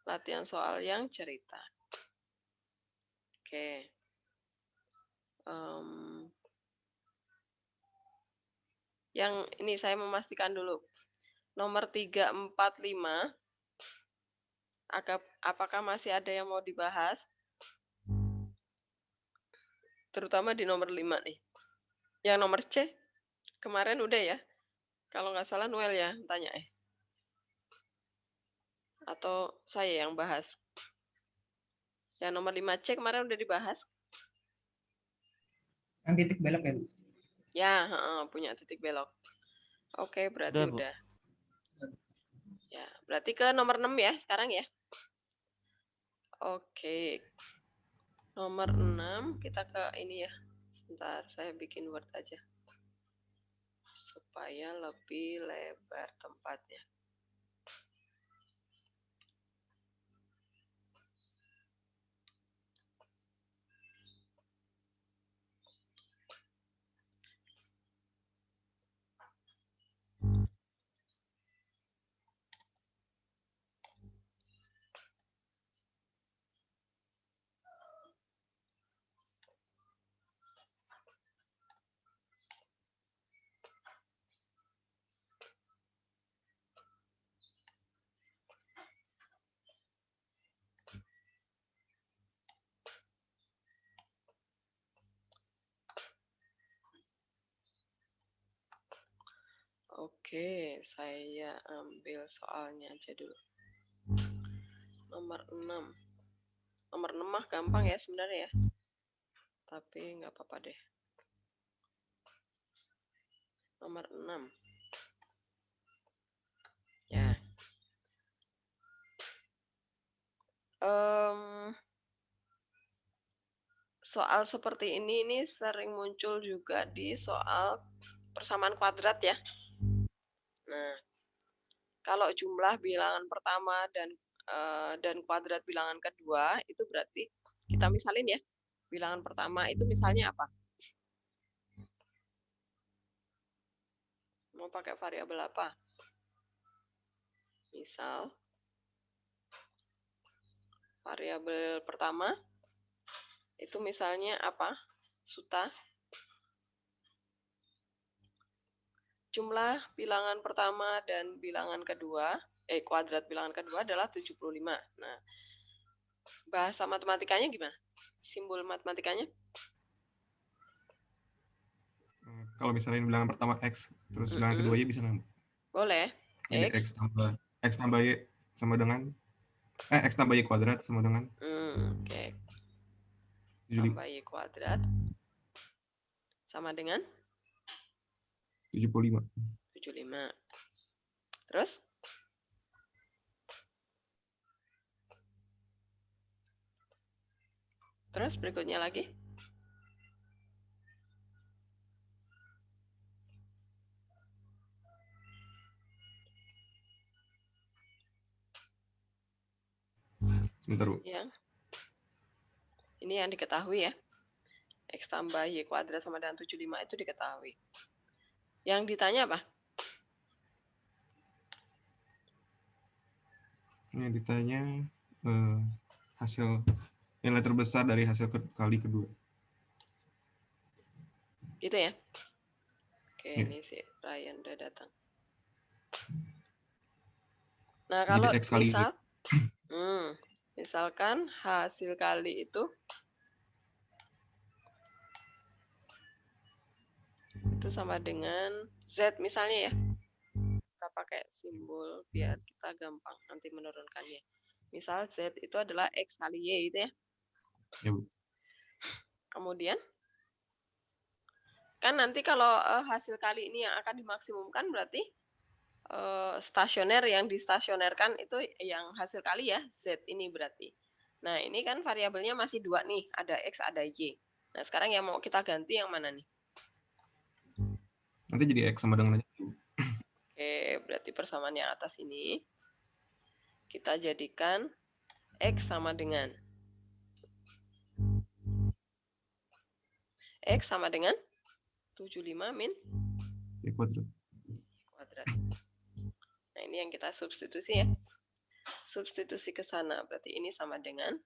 latihan soal yang cerita. Oke. Yang ini saya memastikan dulu. Nomor 3, 4, 5. Apakah masih ada yang mau dibahas? Terutama di nomor 5 nih. Yang nomor C, kemarin udah ya? Kalau nggak salah Noel ya tanya Atau saya yang bahas? Yang nomor 5C kemarin udah dibahas? Yang titik belok ya, Bu? Ya, punya titik belok. Oke, berarti udah. Ya, berarti ke nomor 6 ya sekarang ya. Oke. Nomor 6 kita ke ini ya. Sebentar, saya bikin Word aja. Supaya lebih lebar tempatnya. Oke, saya ambil soalnya aja dulu. Nomor 6. Nomor 6 mah gampang ya sebenarnya ya. Tapi nggak apa-apa deh. Nomor 6. Ya. Soal seperti ini sering muncul juga di soal persamaan kuadrat ya. Nah, kalau jumlah bilangan pertama dan kuadrat bilangan kedua itu berarti kita misalin ya. Bilangan pertama itu misalnya apa? Mau pakai variabel apa? Misal variabel pertama itu misalnya apa? Suta. Jumlah bilangan pertama dan bilangan kedua, kuadrat bilangan kedua adalah 75. Nah, bahasa matematikanya gimana? Simbol matematikanya? Kalau misalnya bilangan pertama X, terus bilangan kedua Y bisa nggak? Boleh. Jadi X tambah Y sama dengan X tambah Y kuadrat sama dengan Oke. Tambah Y kuadrat sama dengan 75. 75. Terus? Terus berikutnya lagi? Sebentar, Bu. Ini yang diketahui ya. X tambah Y kuadrat sama dengan 75 itu diketahui. Yang ditanya apa? Ini ditanya hasil nilai terbesar dari hasil kali kedua. Gitu ya. Oke, ini si Ryan udah datang. Nah, kalau misalkan hasil kali itu sama dengan Z misalnya ya. Kita pakai simbol biar kita gampang nanti menurunkannya. Misal Z itu adalah X kali Y itu ya. Ya, Bu. Kemudian kan nanti kalau hasil kali ini yang akan dimaksimumkan berarti stasioner yang distasionerkan itu yang hasil kali ya, Z ini berarti. Nah, ini kan variabelnya masih 2 nih, ada X, ada Y. Nah, sekarang yang mau kita ganti yang mana nih? Nanti jadi X sama dengan Oke, berarti persamaan yang atas ini kita jadikan X sama dengan X sama dengan 75 min Y kuadrat. Kuadrat. Nah, ini yang kita substitusi ya. Substitusi ke sana, berarti ini sama dengan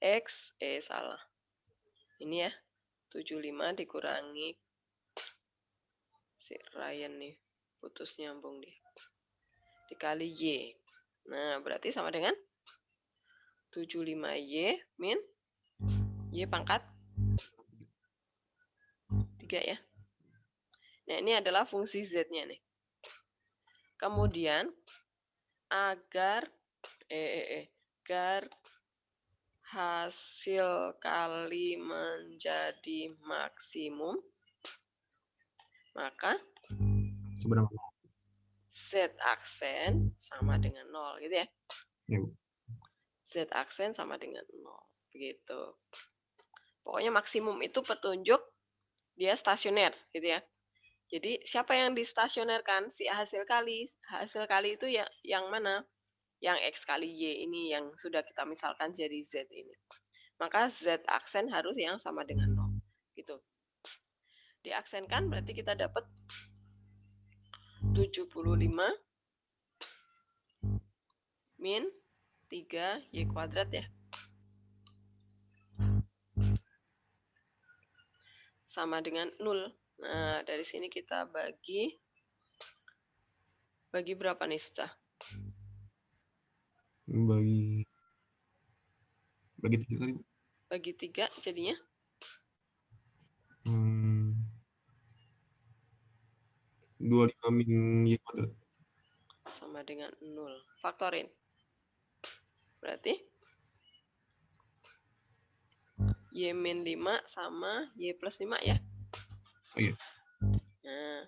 X, salah. Ini ya, 75 dikurangi, si Ryan nih, putus nyambung deh. Dikali Y. Nah, berarti sama dengan 75Y min Y pangkat 3 ya. Nah, ini adalah fungsi Z-nya nih. Kemudian, agar hasil kali menjadi maksimum, maka Seberapa? Z aksen sama dengan 0 gitu ya. Ya, Bu. Z aksen sama dengan 0. Begitu. Pokoknya maksimum itu petunjuk dia stasioner gitu ya. Jadi siapa yang distasionerkan? Si hasil kali. Hasil kali itu yang mana? Yang X kali Y ini yang sudah kita misalkan jadi Z ini. Maka Z aksen harus yang sama dengan 0. Gitu. Diaksenkan berarti kita dapat 75 min 3Y kuadrat ya. Sama dengan 0. Nah, dari sini kita bagi berapa nih, Stah? Bagi 3 tadi, Bu. Bagi 3 jadinya? 25 min Y kuadrat. Sama dengan 0. Faktorin. Berarti Y min 5 sama Y plus 5 ya. Oh iya. Nah,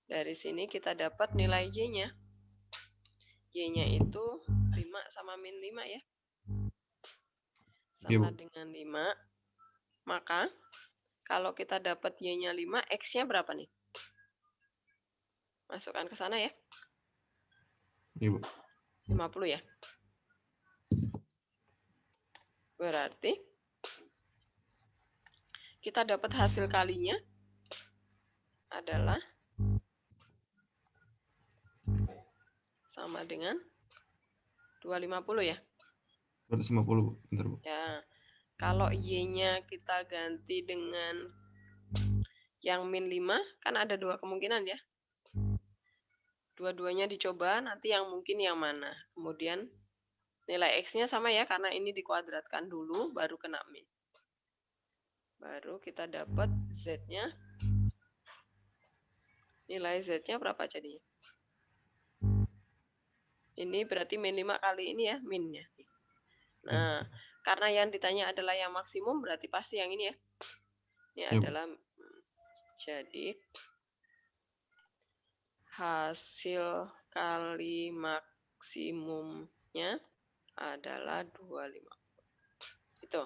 dari sini kita dapat nilai Y-nya. Y-nya itu 5 sama min 5 ya. Sama dengan 5. Maka kalau kita dapat Y-nya 5, X-nya berapa nih? Masukkan ke sana ya. Iya, Bu. 50 ya. Berarti kita dapat hasil kalinya adalah sama dengan 250 ya. 250, Bu. Bentar, Bu. Ya. Kalau Y-nya kita ganti dengan yang min 5, kan ada 2 kemungkinan ya. Dua-duanya dicoba, nanti yang mungkin yang mana. Kemudian nilai X-nya sama ya, karena ini dikuadratkan dulu, baru kena min. Baru kita dapat Z-nya. Nilai Z-nya berapa jadinya? Ini berarti min 5 kali ini ya, min-nya. Nah, karena yang ditanya adalah yang maksimum, berarti pasti yang ini ya. Ini adalah, jadi hasil kali maksimumnya adalah 250. Itu.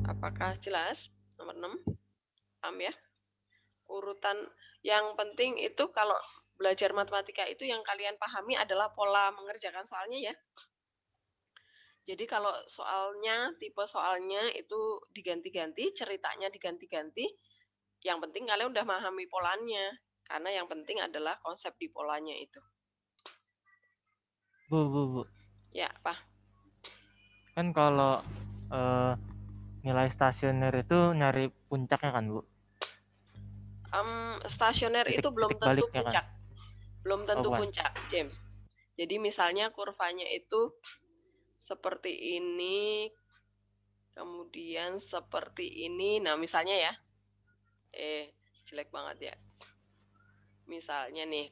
Apakah jelas? Nomor 6. Paham ya? Urutan yang penting itu kalau belajar matematika itu yang kalian pahami adalah pola mengerjakan soalnya ya. Jadi kalau soalnya, tipe soalnya itu diganti-ganti, ceritanya diganti-ganti, yang penting kalian udah memahami polanya. Karena yang penting adalah konsep di polanya itu. Bu. Ya, apa? Kan kalau nilai stasioner itu nyari puncaknya kan, Bu? Stasioner itu belum tentu puncak. Kan? Belum tentu puncak, James. Jadi misalnya kurvanya itu seperti ini, kemudian seperti ini. Nah, misalnya ya. Jelek banget ya. Misalnya nih,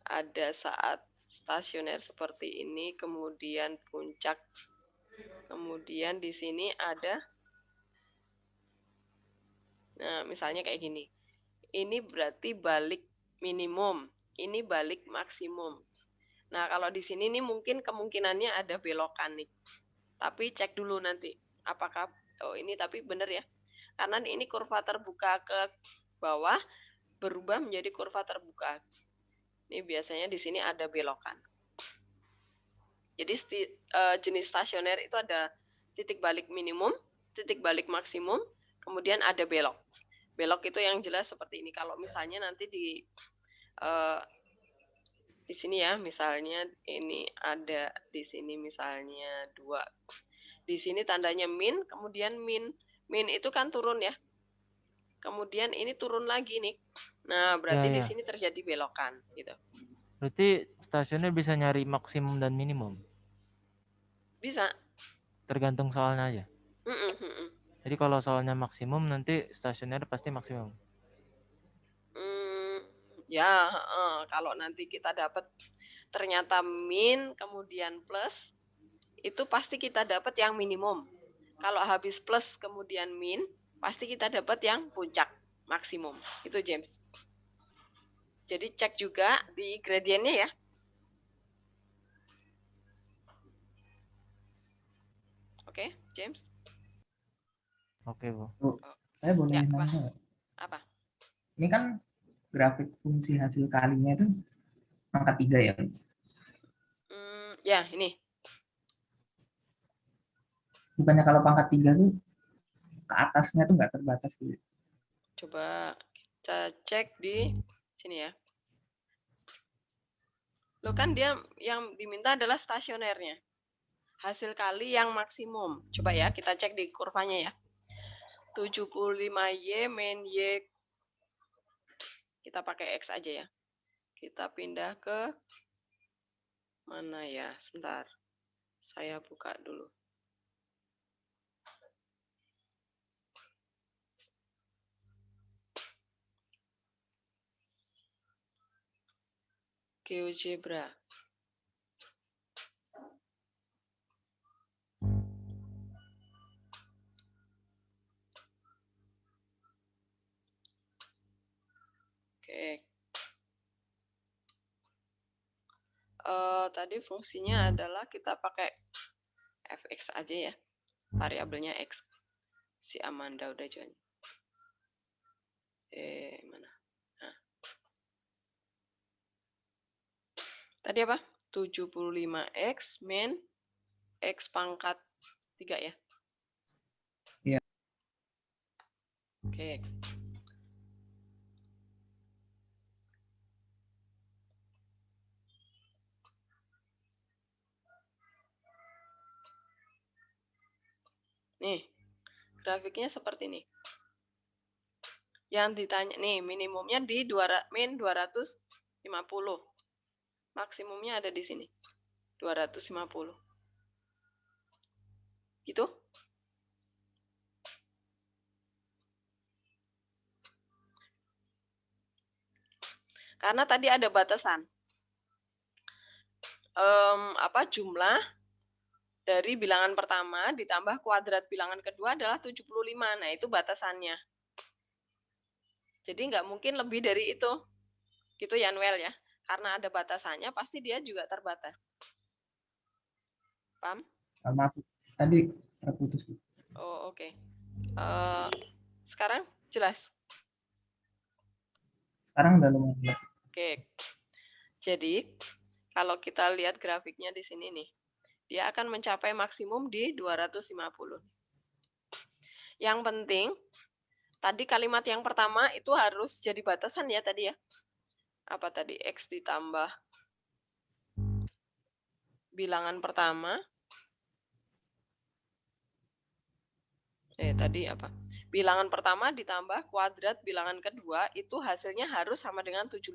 ada saat stasioner seperti ini, kemudian puncak. Kemudian di sini ada, nah misalnya kayak gini. Ini berarti balik minimum, ini balik maksimum. Nah kalau di sini nih mungkin kemungkinannya ada belokan nih. Tapi cek dulu nanti, apakah, oh ini tapi bener ya. Karena ini kurva terbuka ke bawah, berubah menjadi kurva terbuka. Ini biasanya di sini ada belokan. Jadi jenis stasioner itu ada titik balik minimum, titik balik maksimum, kemudian ada belok. Belok itu yang jelas seperti ini. Kalau misalnya nanti di sini ya, misalnya ini ada di sini misalnya 2. Di sini tandanya min, kemudian min. Min itu kan turun ya. Kemudian ini turun lagi nih. Nah, berarti di Ya. sini terjadi belokan gitu. Berarti stasiunnya bisa nyari maksimum dan minimum. Bisa. Tergantung soalnya aja. Jadi kalau soalnya maksimum nanti stasioner pasti maksimum. Ya, kalau nanti kita dapat ternyata min kemudian plus, itu pasti kita dapat yang minimum. Kalau habis plus kemudian min, pasti kita dapat yang puncak maksimum. Itu James. Jadi cek juga di gradiennya ya. Oke, James. Oke, Bu. Saya boleh Ya, nanya. apa? Ini kan grafik fungsi hasil kalinya itu angka 3 ya. Ya, ini. Bukannya kalau pangkat 3 tuh ke atasnya tuh nggak terbatas gitu. Coba kita cek di sini ya. Loh kan dia yang diminta adalah stasionernya. Hasil kali yang maksimum. Coba ya, kita cek di kurvanya ya. 75Y min Y. Kita pakai X aja ya. Kita pindah ke mana ya? Sebentar. Saya buka dulu. GeoGebra. Oke. Tadi fungsinya adalah kita pakai fx aja ya. Variabelnya x. Si Amanda udah join. Mana? Nah. Tadi apa? 75x min x pangkat 3 ya? Iya. Oke. Nih, grafiknya seperti ini. Yang ditanya, nih minimumnya di min 250. Maksimumnya ada di sini. 250. Gitu? Karena tadi ada batasan. Jumlah dari bilangan pertama ditambah kuadrat bilangan kedua adalah 75. Nah, itu batasannya. Jadi nggak mungkin lebih dari itu. Gitu ya, Noel ya. Karena ada batasannya, pasti dia juga terbatas. Paham? Maaf, tadi terputus. Oh, oke. Sekarang jelas? Sekarang udah lumayan jelas. Oke. Jadi, kalau kita lihat grafiknya di sini nih, dia akan mencapai maksimum di 250. Yang penting, tadi kalimat yang pertama itu harus jadi batasan ya tadi ya. Apa tadi? X ditambah bilangan pertama. Tadi apa? Bilangan pertama ditambah kuadrat bilangan kedua itu hasilnya harus sama dengan 75.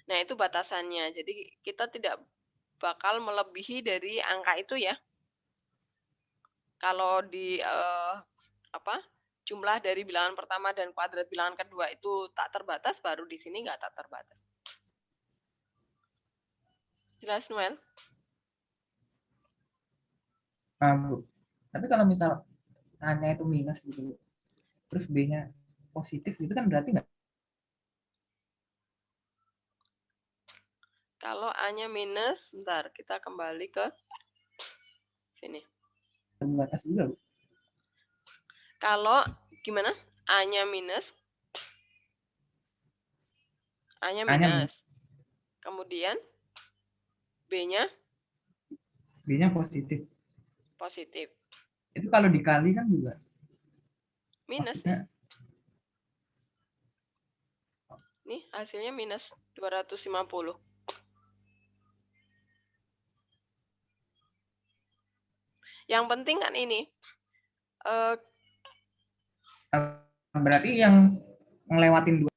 Nah, itu batasannya. Jadi kita tidak bakal melebihi dari angka itu ya. Kalau di jumlah dari bilangan pertama dan kuadrat bilangan kedua itu tak terbatas, baru di sini nggak tak terbatas. Jelas, Noel? Bu. Tapi kalau misal A-nya itu minus gitu, terus B-nya positif gitu kan berarti nggak? Kalau A-nya minus, bentar, kita kembali ke sini. Terbatas juga, Bu. Kalau gimana? A-nya minus. A-nya minus. Kemudian B-nya? B-nya positif. Positif. Itu kalau dikali kan juga minus ya? Nih hasilnya minus 250. Yang penting kan ini. Berarti yang ngelewatin 2.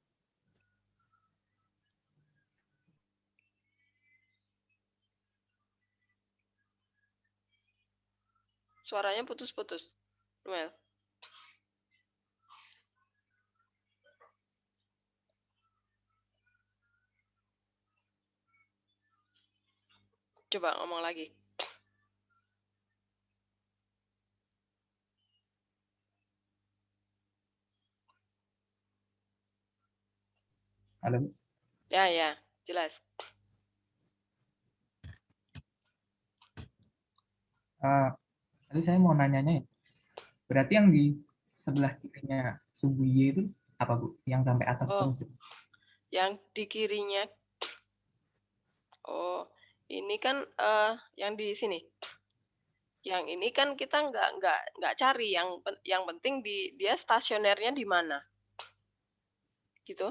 Suaranya putus-putus. Noel. Coba ngomong lagi. Halo. Ya, jelas. Tadi saya mau nanyanya ya. Berarti yang di sebelah kirinya subu Y itu apa, Bu? Yang sampai atas terus. Yang di kirinya. Oh, ini kan yang di sini. Yang ini kan kita nggak cari, yang penting dia stasionernya di mana. Gitu.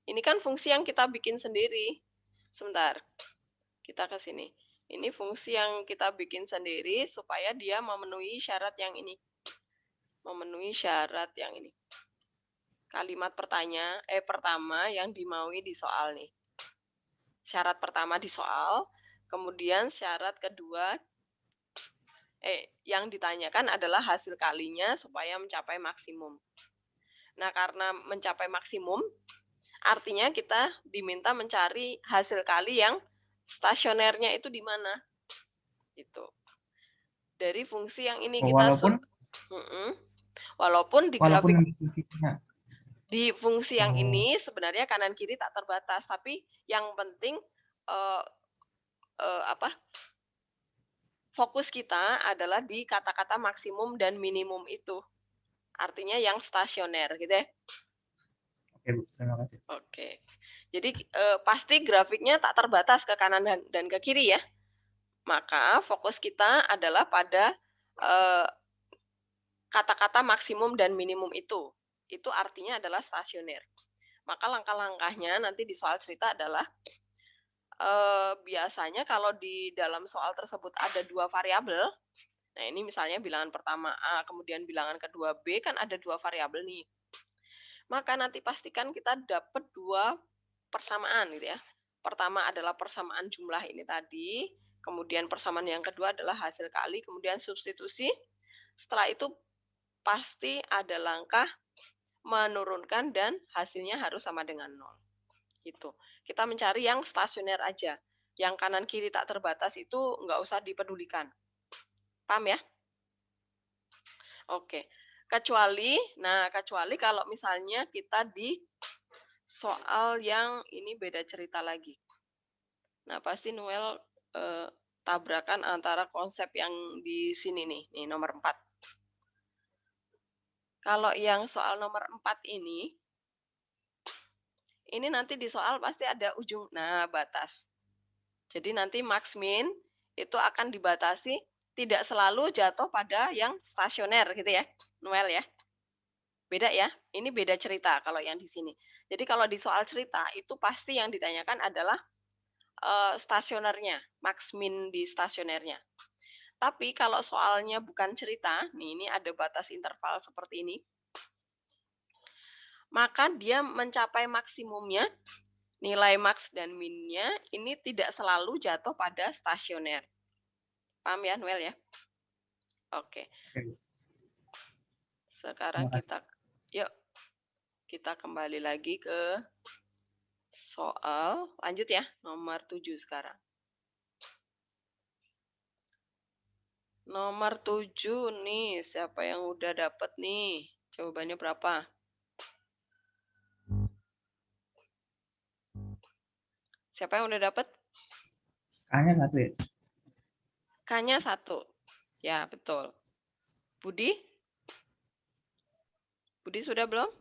Ini kan fungsi yang kita bikin sendiri. Sebentar. Kita ke sini. Ini fungsi yang kita bikin sendiri supaya dia memenuhi syarat yang ini. Memenuhi syarat yang ini. Kalimat pertama yang dimaui di soal nih. Syarat pertama di soal, kemudian syarat kedua yang ditanyakan adalah hasil kalinya supaya mencapai maksimum. Nah, karena mencapai maksimum, artinya kita diminta mencari hasil kali yang stasionernya itu di mana. Itu. Dari fungsi yang ini kita walaupun di grafik di fungsi yang ini sebenarnya kanan kiri tak terbatas, tapi yang penting fokus kita adalah di kata-kata maksimum dan minimum itu. Artinya yang stasioner, gitu ya. Oke, Bu. Terima kasih. Oke. Jadi pasti grafiknya tak terbatas ke kanan dan ke kiri ya. Maka fokus kita adalah pada kata-kata maksimum dan minimum itu. Itu artinya adalah stasioner. Maka langkah-langkahnya nanti di soal cerita adalah biasanya kalau di dalam soal tersebut ada 2 variabel. Nah, ini misalnya bilangan pertama A, kemudian bilangan kedua B, kan ada 2 variabel nih. Maka nanti pastikan kita dapat 2 persamaan gitu ya. Pertama adalah persamaan jumlah ini tadi, kemudian persamaan yang kedua adalah hasil kali, kemudian substitusi. Setelah itu pasti ada langkah menurunkan dan hasilnya harus sama dengan 0. Gitu. Kita mencari yang stasioner aja. Yang kanan kiri tak terbatas itu nggak usah dipedulikan. Paham ya? Oke. Kecuali kalau misalnya kita di soal yang ini beda cerita lagi. Nah, pasti Noel tabrakan antara konsep yang di sini nih nomor 4. Kalau yang soal nomor 4 ini nanti di soal pasti ada ujung, batas. Jadi nanti max min itu akan dibatasi, tidak selalu jatuh pada yang stasioner gitu ya, Noel ya. Beda ya, ini beda cerita kalau yang di sini. Jadi kalau di soal cerita itu pasti yang ditanyakan adalah stasionernya, max min di stasionernya. Tapi kalau soalnya bukan cerita, ini ada batas interval seperti ini, maka dia mencapai maksimumnya, nilai max dan minnya ini tidak selalu jatuh pada stasioner. Paham ya, Noel ya? Oke. Sekarang kita kembali lagi ke soal. Lanjut ya, nomor 7 sekarang. Nomor 7 nih, siapa yang udah dapat nih? Jawabannya berapa? Siapa yang udah dapat? K-nya 1 ya? K-nya 1. Ya, betul. Budi? Budi sudah belum?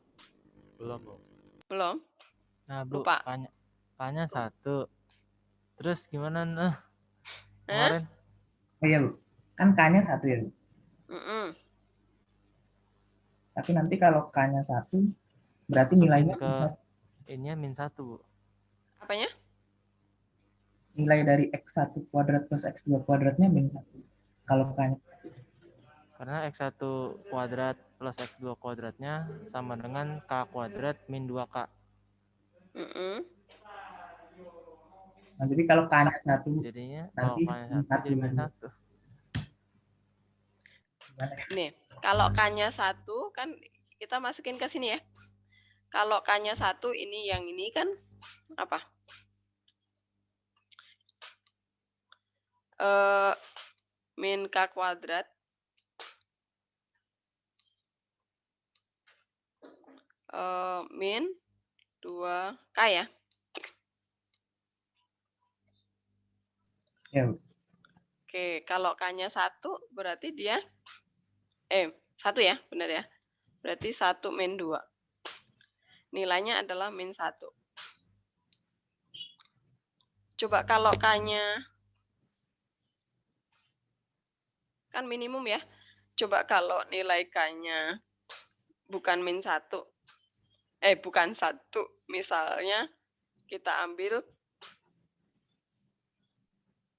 Belum, Bu. Belum? Nah, Bu, lupa. K-nya 1. Terus gimana kemarin? Oh iya, Bu. Kan K-nya 1 ya, Bu? Mm-mm. Tapi nanti kalau K-nya 1, berarti nilainya ke N-nya -1. Apanya? Nilai dari X1 kuadrat plus X2 kuadratnya -1. Kalau K-nya. Karena X1 kuadrat plus X2 kuadratnya sama dengan K kuadrat min 2K. Nah, jadi kalau K-nya 1, Jadinya kalau nanti K-nya 1 jadi -1. Nih, kalau K-nya 1 kan kita masukin ke sini ya. Kalau K-nya 1 ini yang ini kan apa? Min K kuadrat min 2K ya. Ya. Oke, kalau K-nya 1 berarti dia 1 ya, benar ya. Berarti 1 min 2. Nilainya adalah min 1. Coba kalau K-nya kan minimum ya. Coba kalau nilai K-nya bukan min 1. Bukan 1. Misalnya kita ambil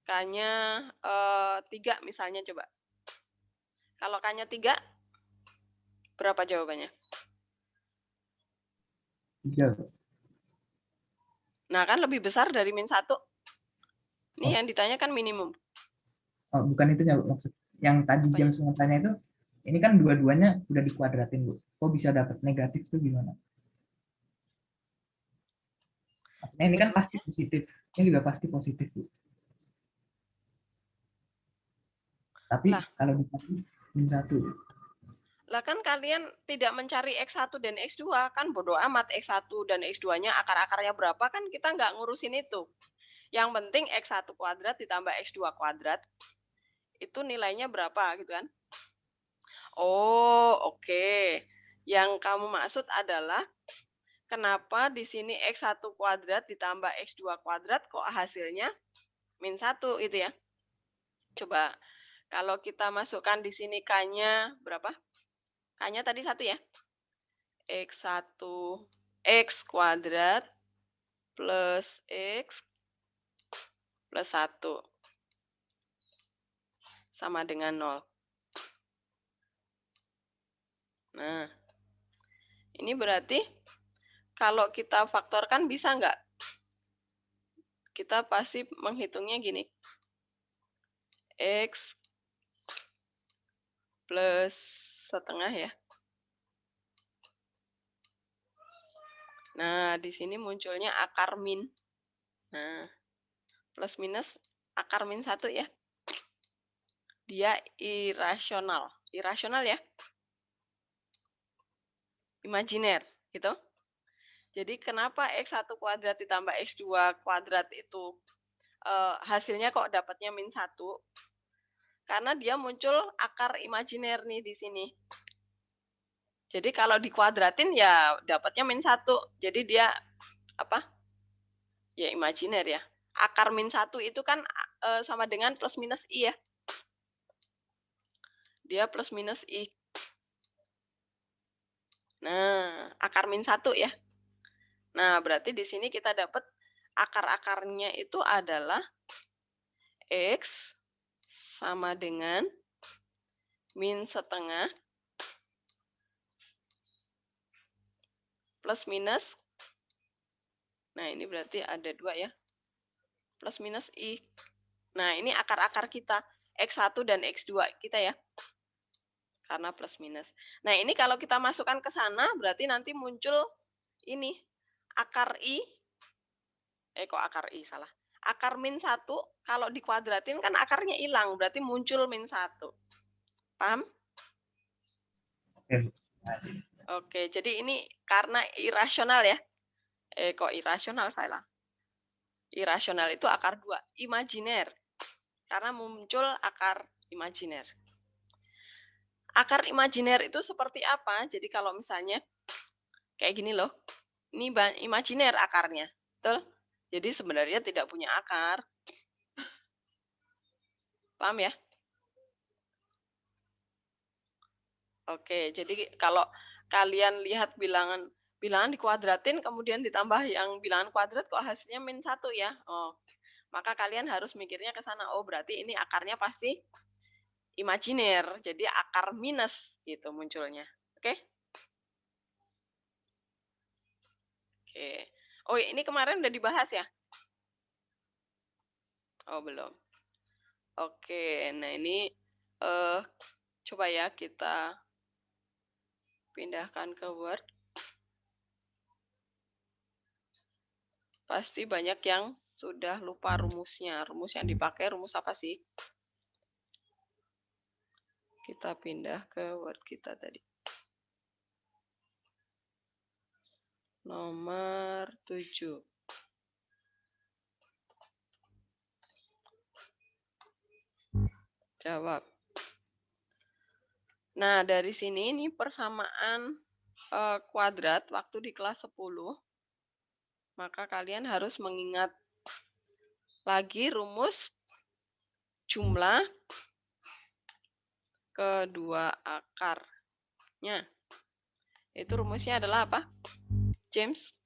K-nya 3 misalnya coba. Kalau K-nya 3, berapa jawabannya? 3. Nah, kan lebih besar dari min 1. Ini yang ditanyakan minimum. Oh, bukan itu ya, maksud. Yang tadi Apa jam ya? semuanya itu, ini kan dua-duanya udah dikuadratin, Bu. Kok bisa dapat negatif tuh gimana? Maksudnya ini kan pasti Dua-duanya. positif. Ini juga pasti positif, Bu. Tapi Lah. kalau dikasih min 1. Lah kan kalian tidak mencari X1 dan X2. Kan bodoh amat X1 dan X2-nya akar-akarnya berapa kan kita nggak ngurusin itu. Yang penting X1 kuadrat ditambah X2 kuadrat itu nilainya berapa gitu kan. Oh, oke. Yang kamu maksud adalah kenapa di sini X1 kuadrat ditambah X2 kuadrat kok hasilnya min 1 itu ya. Coba kalau kita masukkan di sini K-nya berapa? K-nya tadi 1 ya. X1 X kuadrat plus X plus 1 sama dengan 0. Nah, ini berarti kalau kita faktorkan bisa nggak? Kita pasti menghitungnya gini. X plus setengah ya. Nah, di sini munculnya akar min. Nah, plus minus akar min 1 ya. Dia irasional. Irasional ya. Imajiner, gitu. Jadi kenapa X1 kuadrat ditambah X2 kuadrat itu hasilnya kok dapatnya min 1? Karena dia muncul akar imajiner nih di sini. Jadi kalau dikuadratin ya dapatnya min 1. Jadi dia apa? Ya imajiner ya. Akar min 1 itu kan sama dengan plus minus I ya. Dia plus minus I. Nah, akar min 1 ya. Nah, berarti di sini kita dapat akar-akarnya itu adalah X sama dengan min setengah plus minus. Nah, ini berarti ada 2 ya. Plus minus I. Nah, ini akar-akar kita. X1 dan X2 kita ya. Karena plus minus. Nah, ini kalau kita masukkan ke sana, berarti nanti muncul ini. Akar I. Kok akar I salah. Akar min 1, kalau dikuadratin kan akarnya hilang. Berarti muncul min 1. Paham? Oke, jadi ini karena irasional ya. Kok irasional salah. Irasional itu akar 2. Imajiner. Karena muncul akar imajiner. Akar imajiner itu seperti apa? Jadi kalau misalnya kayak gini loh. Ini imajiner akarnya. Betul? Jadi sebenarnya tidak punya akar. Paham ya? Oke, jadi kalau kalian lihat bilangan bilangan dikuadratin kemudian ditambah yang bilangan kuadrat kok hasilnya -1 ya. Oh, maka kalian harus mikirnya ke sana. Oh, berarti ini akarnya pasti imajiner. Jadi akar minus gitu munculnya. Oke? Oke. Oh, ini kemarin udah dibahas ya? Oh, belum. Oke, nah ini coba ya kita pindahkan ke Word. Pasti banyak yang sudah lupa rumusnya. Rumus yang dipakai rumus apa sih? Kita pindah ke Word kita tadi. Nomor 7. Jawab. Nah, dari sini ini persamaan kuadrat waktu di kelas 10. Maka kalian harus mengingat lagi rumus jumlah kedua akarnya. Itu rumusnya adalah apa, James?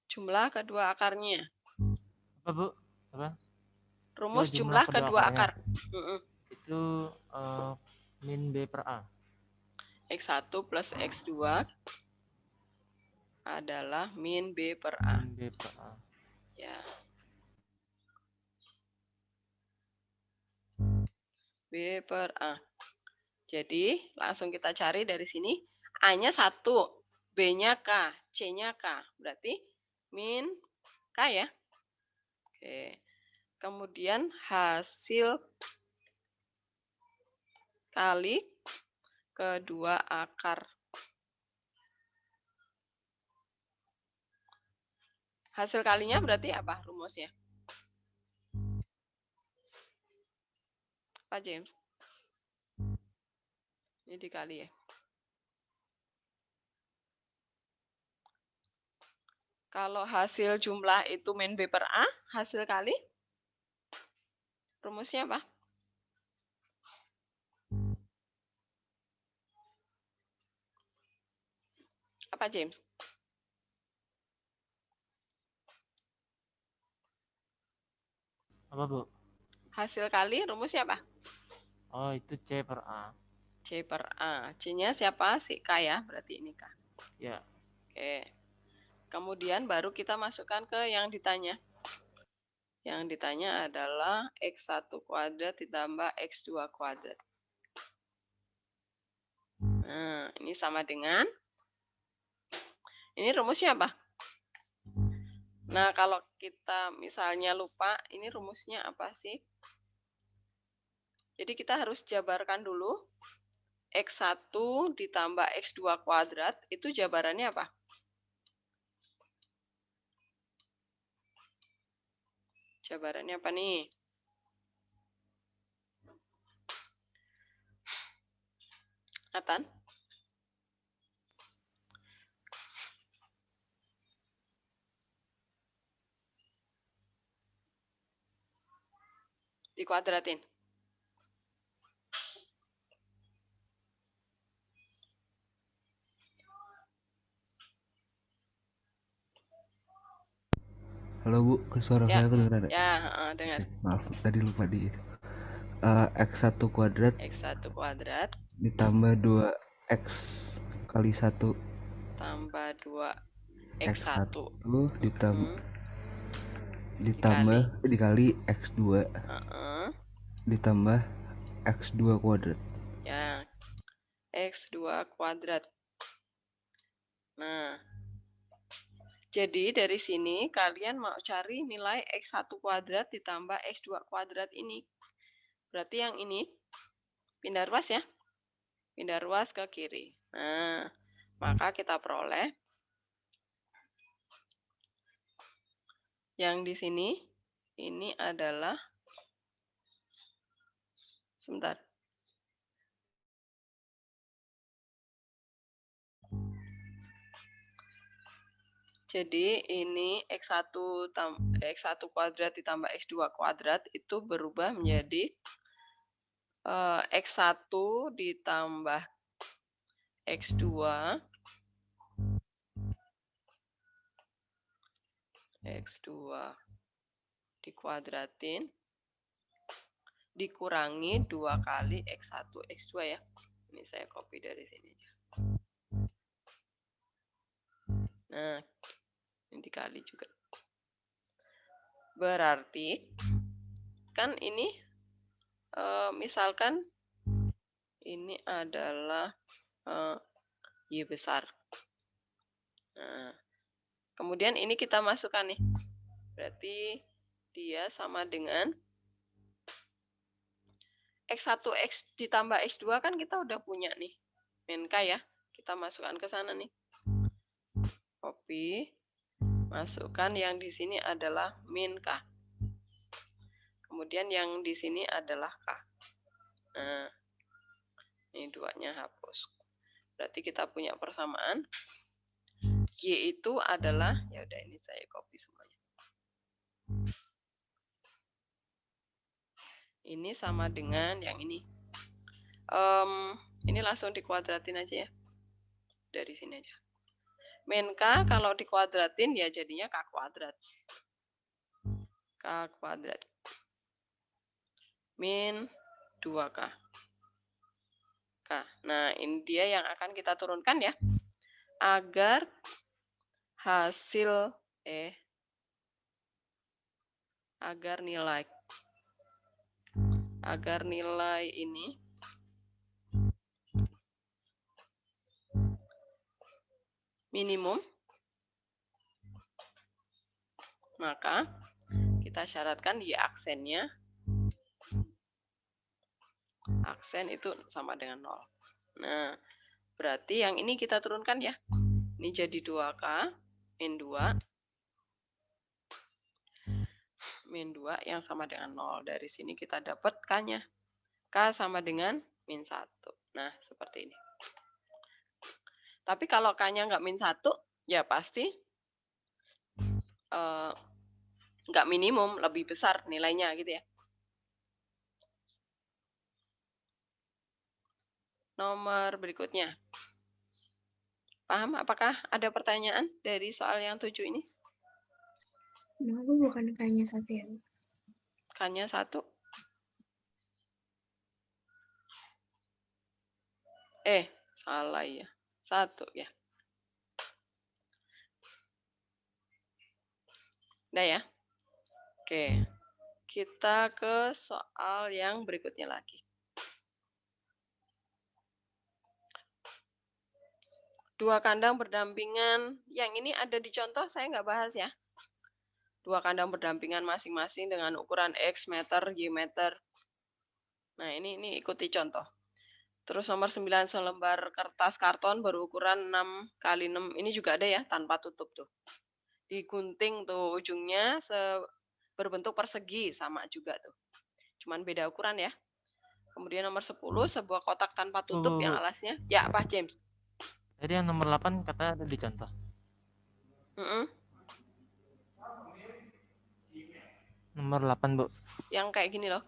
Jumlah kedua akarnya. Apa, Bu? Apa? Rumus jumlah kedua akar. Itu min B per A. X1 plus X2 adalah min B per A. Min B per A. Ya. B per A. Jadi, langsung kita cari dari sini. A-nya 1, B-nya K, C-nya K. Berarti min K ya. Oke. Kemudian hasil kali kedua akar. Hasil kalinya berarti apa rumusnya? Pak James? Ini dikali ya. Kalau hasil jumlah itu min B per A, hasil kali rumusnya apa? Apa, James? Apa, Bu? Hasil kali rumusnya apa? Oh, itu C per A. C per A. C-nya siapa? Si K ya, berarti ini K. Ya. Oke. Kemudian baru kita masukkan ke yang ditanya. Yang ditanya adalah X1 kuadrat ditambah X2 kuadrat. Nah, ini sama dengan, ini rumusnya apa? Nah, kalau kita misalnya lupa, ini rumusnya apa sih? Jadi kita harus jabarkan dulu. X1 ditambah X2 kuadrat, itu jabarannya apa? Jabarannya apa nih? Nathan? Dikuadratin. Halo Bu, suara Ya. saya kedengeran? Ya, dengar. Maaf, tadi lupa di X1 kuadrat X1 kuadrat ditambah 2X kali 1 tambah 2 X1 X1 ditambah dikali X2 ditambah X2 kuadrat. Ya, X2 kuadrat. Nah, jadi dari sini kalian mau cari nilai X1 kuadrat ditambah X2 kuadrat ini. Berarti yang ini pindah ruas ya. Pindah ruas ke kiri. Nah, maka kita peroleh yang di sini ini adalah, sebentar. Jadi ini X1 kuadrat ditambah X2 kuadrat itu berubah menjadi X1 ditambah X2 X2 dikuadratin dikurangi 2 kali X1 X2 ya. Ini saya copy dari sini aja. Nah, ini dikali juga. Berarti kan ini misalkan ini adalah Y besar. Nah, kemudian ini kita masukkan nih. Berarti dia sama dengan X1 X ditambah X2 kan kita udah punya nih. Min K ya. Kita masukkan ke sana nih. Copy. Masukkan yang di sini adalah min K. Kemudian yang di sini adalah K. Nah, ini duanya hapus. Berarti kita punya persamaan. Y itu adalah, ya udah ini saya copy semuanya. Ini sama dengan yang ini. Ini langsung dikuadratin aja ya. Dari sini aja. Min K kalau dikuadratin ya jadinya K kuadrat. K kuadrat. Min 2K. K. Nah, ini dia yang akan kita turunkan ya. Agar hasil agar nilai ini minimum, maka kita syaratkan di aksennya, aksen itu sama dengan 0. Nah, berarti yang ini kita turunkan ya. Ini jadi 2K min 2 yang sama dengan 0. Dari sini kita dapat K-nya. K sama dengan min 1. Nah, seperti ini. Tapi kalau K-nya nggak min 1, ya pasti nggak minimum, lebih besar nilainya gitu ya. Nomor berikutnya. Paham? Apakah ada pertanyaan dari soal yang 7 ini? Kenapa bukan K-nya 1 ya? K-nya 1. Salah ya. 1 ya. Udah ya? Oke. Kita ke soal yang berikutnya lagi. Dua kandang berdampingan. Yang ini ada di contoh, saya nggak bahas ya. Dua kandang berdampingan masing-masing dengan ukuran X meter, Y meter. Nah, ini ikuti contoh. Terus nomor 9 selembar kertas karton berukuran 6 x 6. Ini juga ada ya, tanpa tutup tuh. Digunting tuh ujungnya berbentuk persegi, sama juga tuh. Cuman beda ukuran ya. Kemudian nomor 10 sebuah kotak tanpa tutup yang alasnya. Ya, apa James? Tadi yang nomor 8 kata ada di contoh. Nomor 8, Bu. Yang kayak gini loh.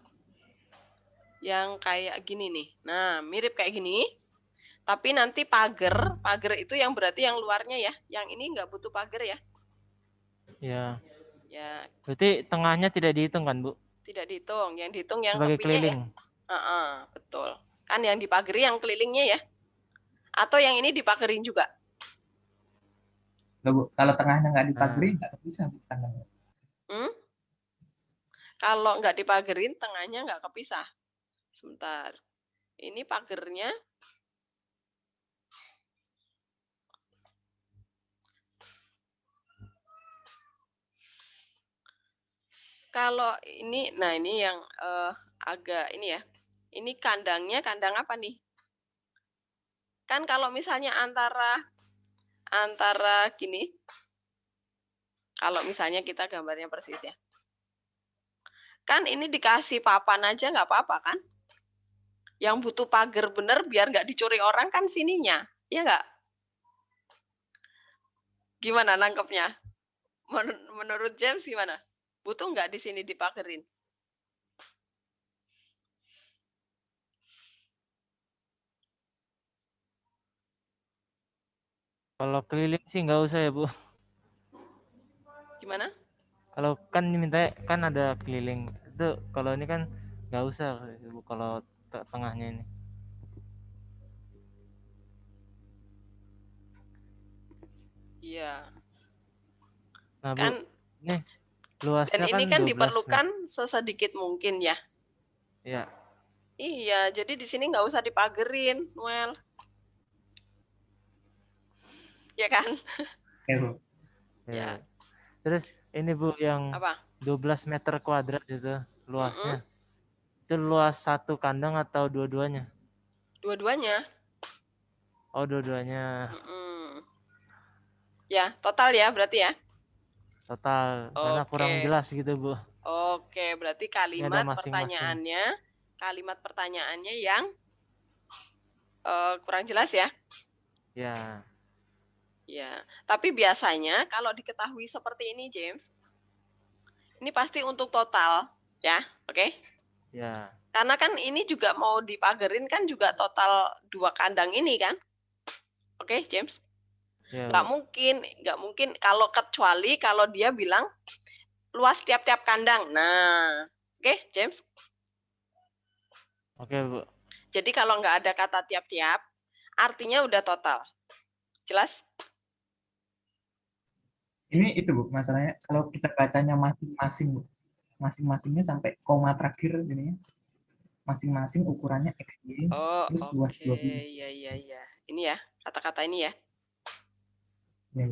Yang kayak gini nih. Nah, mirip kayak gini. Tapi nanti pagar itu yang berarti yang luarnya ya. Yang ini nggak butuh pagar ya. Ya. Ya. Berarti tengahnya tidak dihitung kan, Bu? Tidak dihitung. Yang dihitung yang sebagai tepinya keliling. Ya. Betul. Kan yang dipagari yang kelilingnya ya. Atau yang ini dipagerin juga. Loh, Bu, kalau tengahnya nggak dipagari, nggak bisa tengahnya. Kalau nggak dipagerin, tengahnya nggak kepisah. Sebentar. Ini pagernya. Kalau ini, nah ini yang agak ini ya. Ini kandangnya, kandang apa nih? Kan kalau misalnya antara gini. Kalau misalnya kita gambarnya persis ya. Kan ini dikasih papan aja nggak apa-apa kan? Yang butuh pagar bener biar nggak dicuri orang kan sininya. Iya nggak? Gimana nangkepnya? Menurut James gimana? Butuh nggak di sini dipagerin? Kalau keliling sih nggak usah ya, Bu. Gimana? Kalau kan diminta kan ada keliling itu, kalau ini kan nggak usah Bu, kalau tengahnya ini. Iya. Nah Bu, Kan nih dan luasnya ini kan kan 12 diperlukan sesedikit mungkin ya. ya. Iya, jadi di sini nggak usah dipagerin, Noel. Ya kan? Ya, Bu. Ya. Terus ini Bu yang Apa? 12 meter kuadrat itu luasnya. Itu luas satu kandang atau dua-duanya? Dua-duanya. Oh, dua-duanya. Ya, total ya berarti ya. Total. Karena kurang Oke. jelas gitu Bu. Oke, berarti Ini ada kalimat masing-masing. pertanyaannya yang kurang jelas ya. Ya. Ya, tapi biasanya kalau diketahui seperti ini, James, ini pasti untuk total, ya, oke? Ya. Karena kan ini juga mau dipagerin kan juga total 2 kandang ini kan, oke, James? Ya, Nggak Bu. mungkin kalau kecuali kalau dia bilang luas tiap-tiap kandang. Nah, oke, James? Oke, Bu. Jadi kalau nggak ada kata tiap-tiap, artinya udah total. Jelas? Ini itu Bu, masalahnya kalau kita bacanya masing-masing Bu. Masing-masingnya sampai koma terakhir jadinya. Masing-masing ukurannya XY Oh, terus luas oke. 20. Iya. Ini ya, kata-kata ini ya. Ya.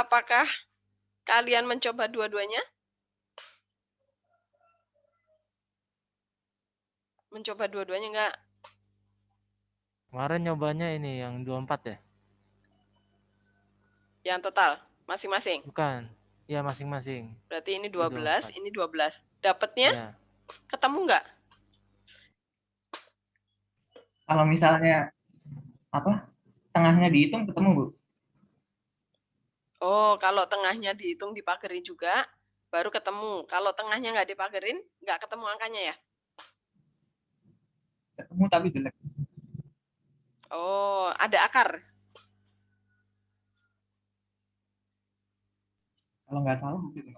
Apakah kalian mencoba dua-duanya? Mencoba dua-duanya enggak? Kemarin nyobanya ini yang 24 ya? Yang total, masing-masing? Bukan. Ya, masing-masing. Berarti ini Itu 12, 24. ini 12. Dapatnya Ya. ketemu enggak? Kalau misalnya apa tengahnya dihitung ketemu Bu. Oh, kalau tengahnya dihitung dipagerin juga, baru ketemu. Kalau tengahnya nggak dipagerin, nggak ketemu angkanya ya? Ketemu tapi jelek. Oh, ada akar. Kalau nggak salah gitu.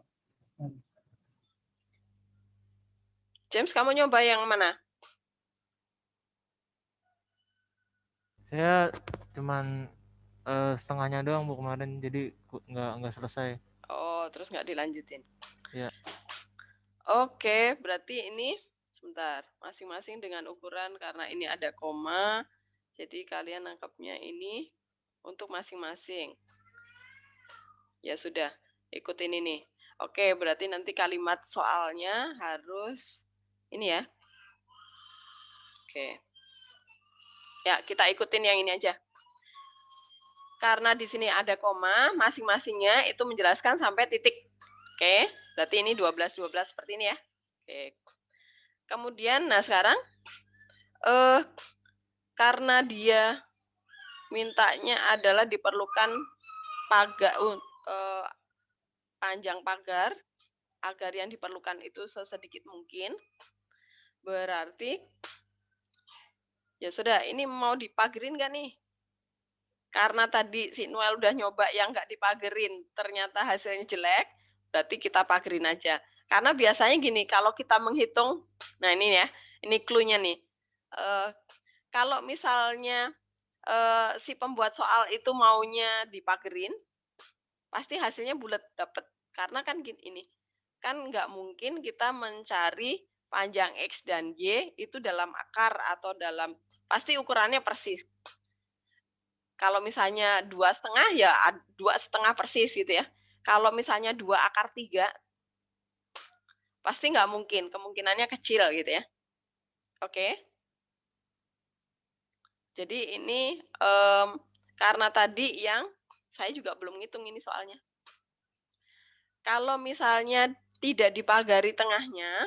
James, kamu nyoba yang mana? Saya cuman setengahnya doang Bu kemarin, jadi nggak selesai. Oh, terus nggak dilanjutin. Ya. Oke, berarti ini sebentar. Masing-masing dengan ukuran karena ini ada koma. Jadi kalian nangkapnya ini untuk masing-masing. Ya sudah, ikutin ini. Oke, berarti nanti kalimat soalnya harus ini ya. Oke. Ya, kita ikutin yang ini aja. Karena di sini ada koma, masing-masingnya itu menjelaskan sampai titik. Oke, berarti ini 12 seperti ini ya. Oke. Kemudian, nah sekarang karena dia mintanya adalah diperlukan panjang pagar agar yang diperlukan itu sesedikit mungkin. Berarti ya sudah, ini mau dipagerin nggak nih? Karena tadi si Noel udah nyoba yang nggak dipagerin, ternyata hasilnya jelek, berarti kita pagerin aja. Karena biasanya gini, kalau kita menghitung, nah ini ya, ini clue-nya nih. Kalau misalnya si pembuat soal itu maunya dipagerin, pasti hasilnya bulat dapet. Karena kan gini, ini kan nggak mungkin kita mencari panjang X dan Y itu dalam akar atau dalam, pasti ukurannya persis. Kalau misalnya 2,5 ya 2,5 persis gitu ya. Kalau misalnya 2 akar 3, pasti nggak mungkin, kemungkinannya kecil gitu ya. Oke. Jadi ini karena tadi yang saya juga belum ngitung ini soalnya. Kalau misalnya tidak dipagari tengahnya,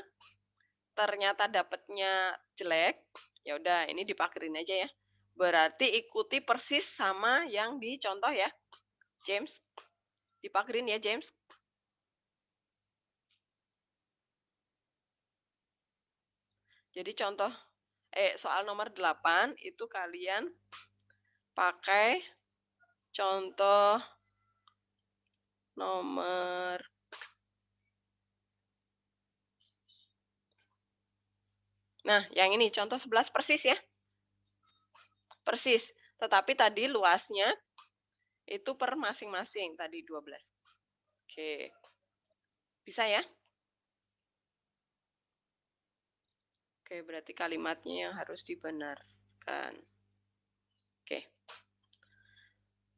ternyata dapatnya jelek, ya udah ini dipagerin aja ya. Berarti ikuti persis sama yang di contoh ya, James. Dipagerin ya, James. Jadi contoh soal nomor 8 itu kalian pakai contoh nomor Nah, yang ini contoh 11 persis ya. Persis. Tetapi tadi luasnya itu per masing-masing. Tadi 12. Oke. Bisa ya? Oke, berarti kalimatnya yang harus dibenarkan. Oke.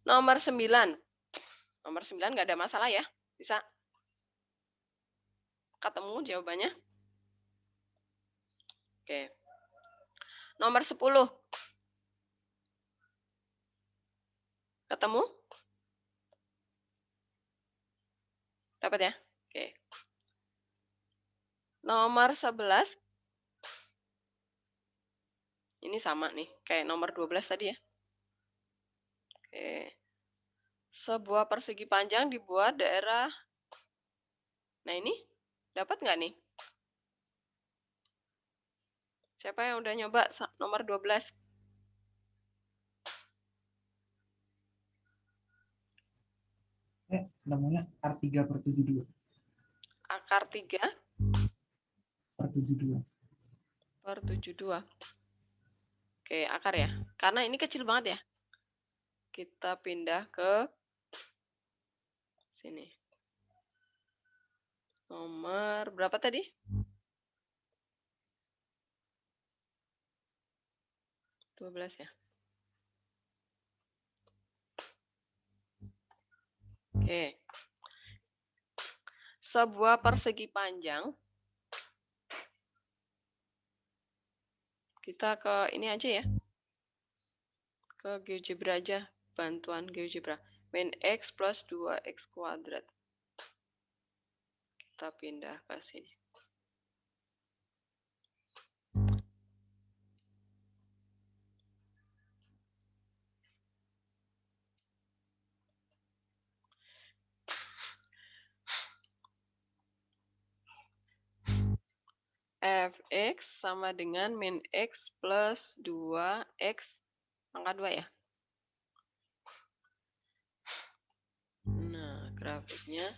Nomor 9. Nomor 9 nggak ada masalah ya. Bisa ketemu jawabannya. Oke. Nomor 10. Ketemu? Dapat ya? Oke. Nomor 11. Ini sama nih, kayak nomor 12 tadi ya. Oke. Sebuah persegi panjang dibuat daerah. Nah ini, dapat nggak nih? Siapa yang udah nyoba nomor 12? Namanya akar 3/72. Akar 3 per 72. per 72. Oke, akar ya. Karena ini kecil banget ya. Kita pindah ke sini. Nomor berapa tadi? 12 ya. Oke. Sebuah persegi panjang. Kita ke ini aja ya. Ke GeoGebra aja. Bantuan GeoGebra. Min X plus 2X kuadrat. Kita pindah ke sini. Fx sama dengan min X plus 2X pangkat 2 ya. Nah, grafiknya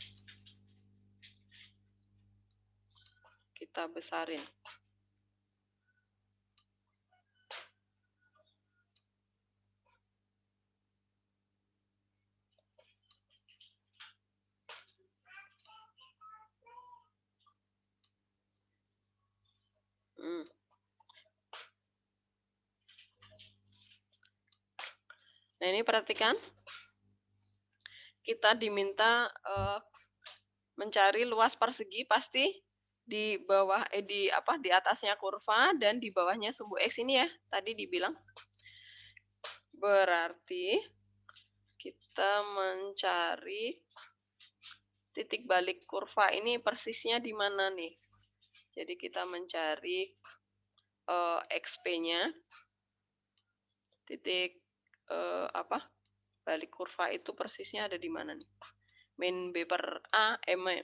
kita besarin. Nah, ini perhatikan. Kita diminta mencari luas persegi pasti di bawah di atasnya kurva dan di bawahnya sumbu X ini ya. Tadi dibilang. Berarti kita mencari titik balik kurva ini persisnya di mana nih? Jadi kita mencari XP-nya. Titik balik kurva itu persisnya ada di mana nih? Min B per A,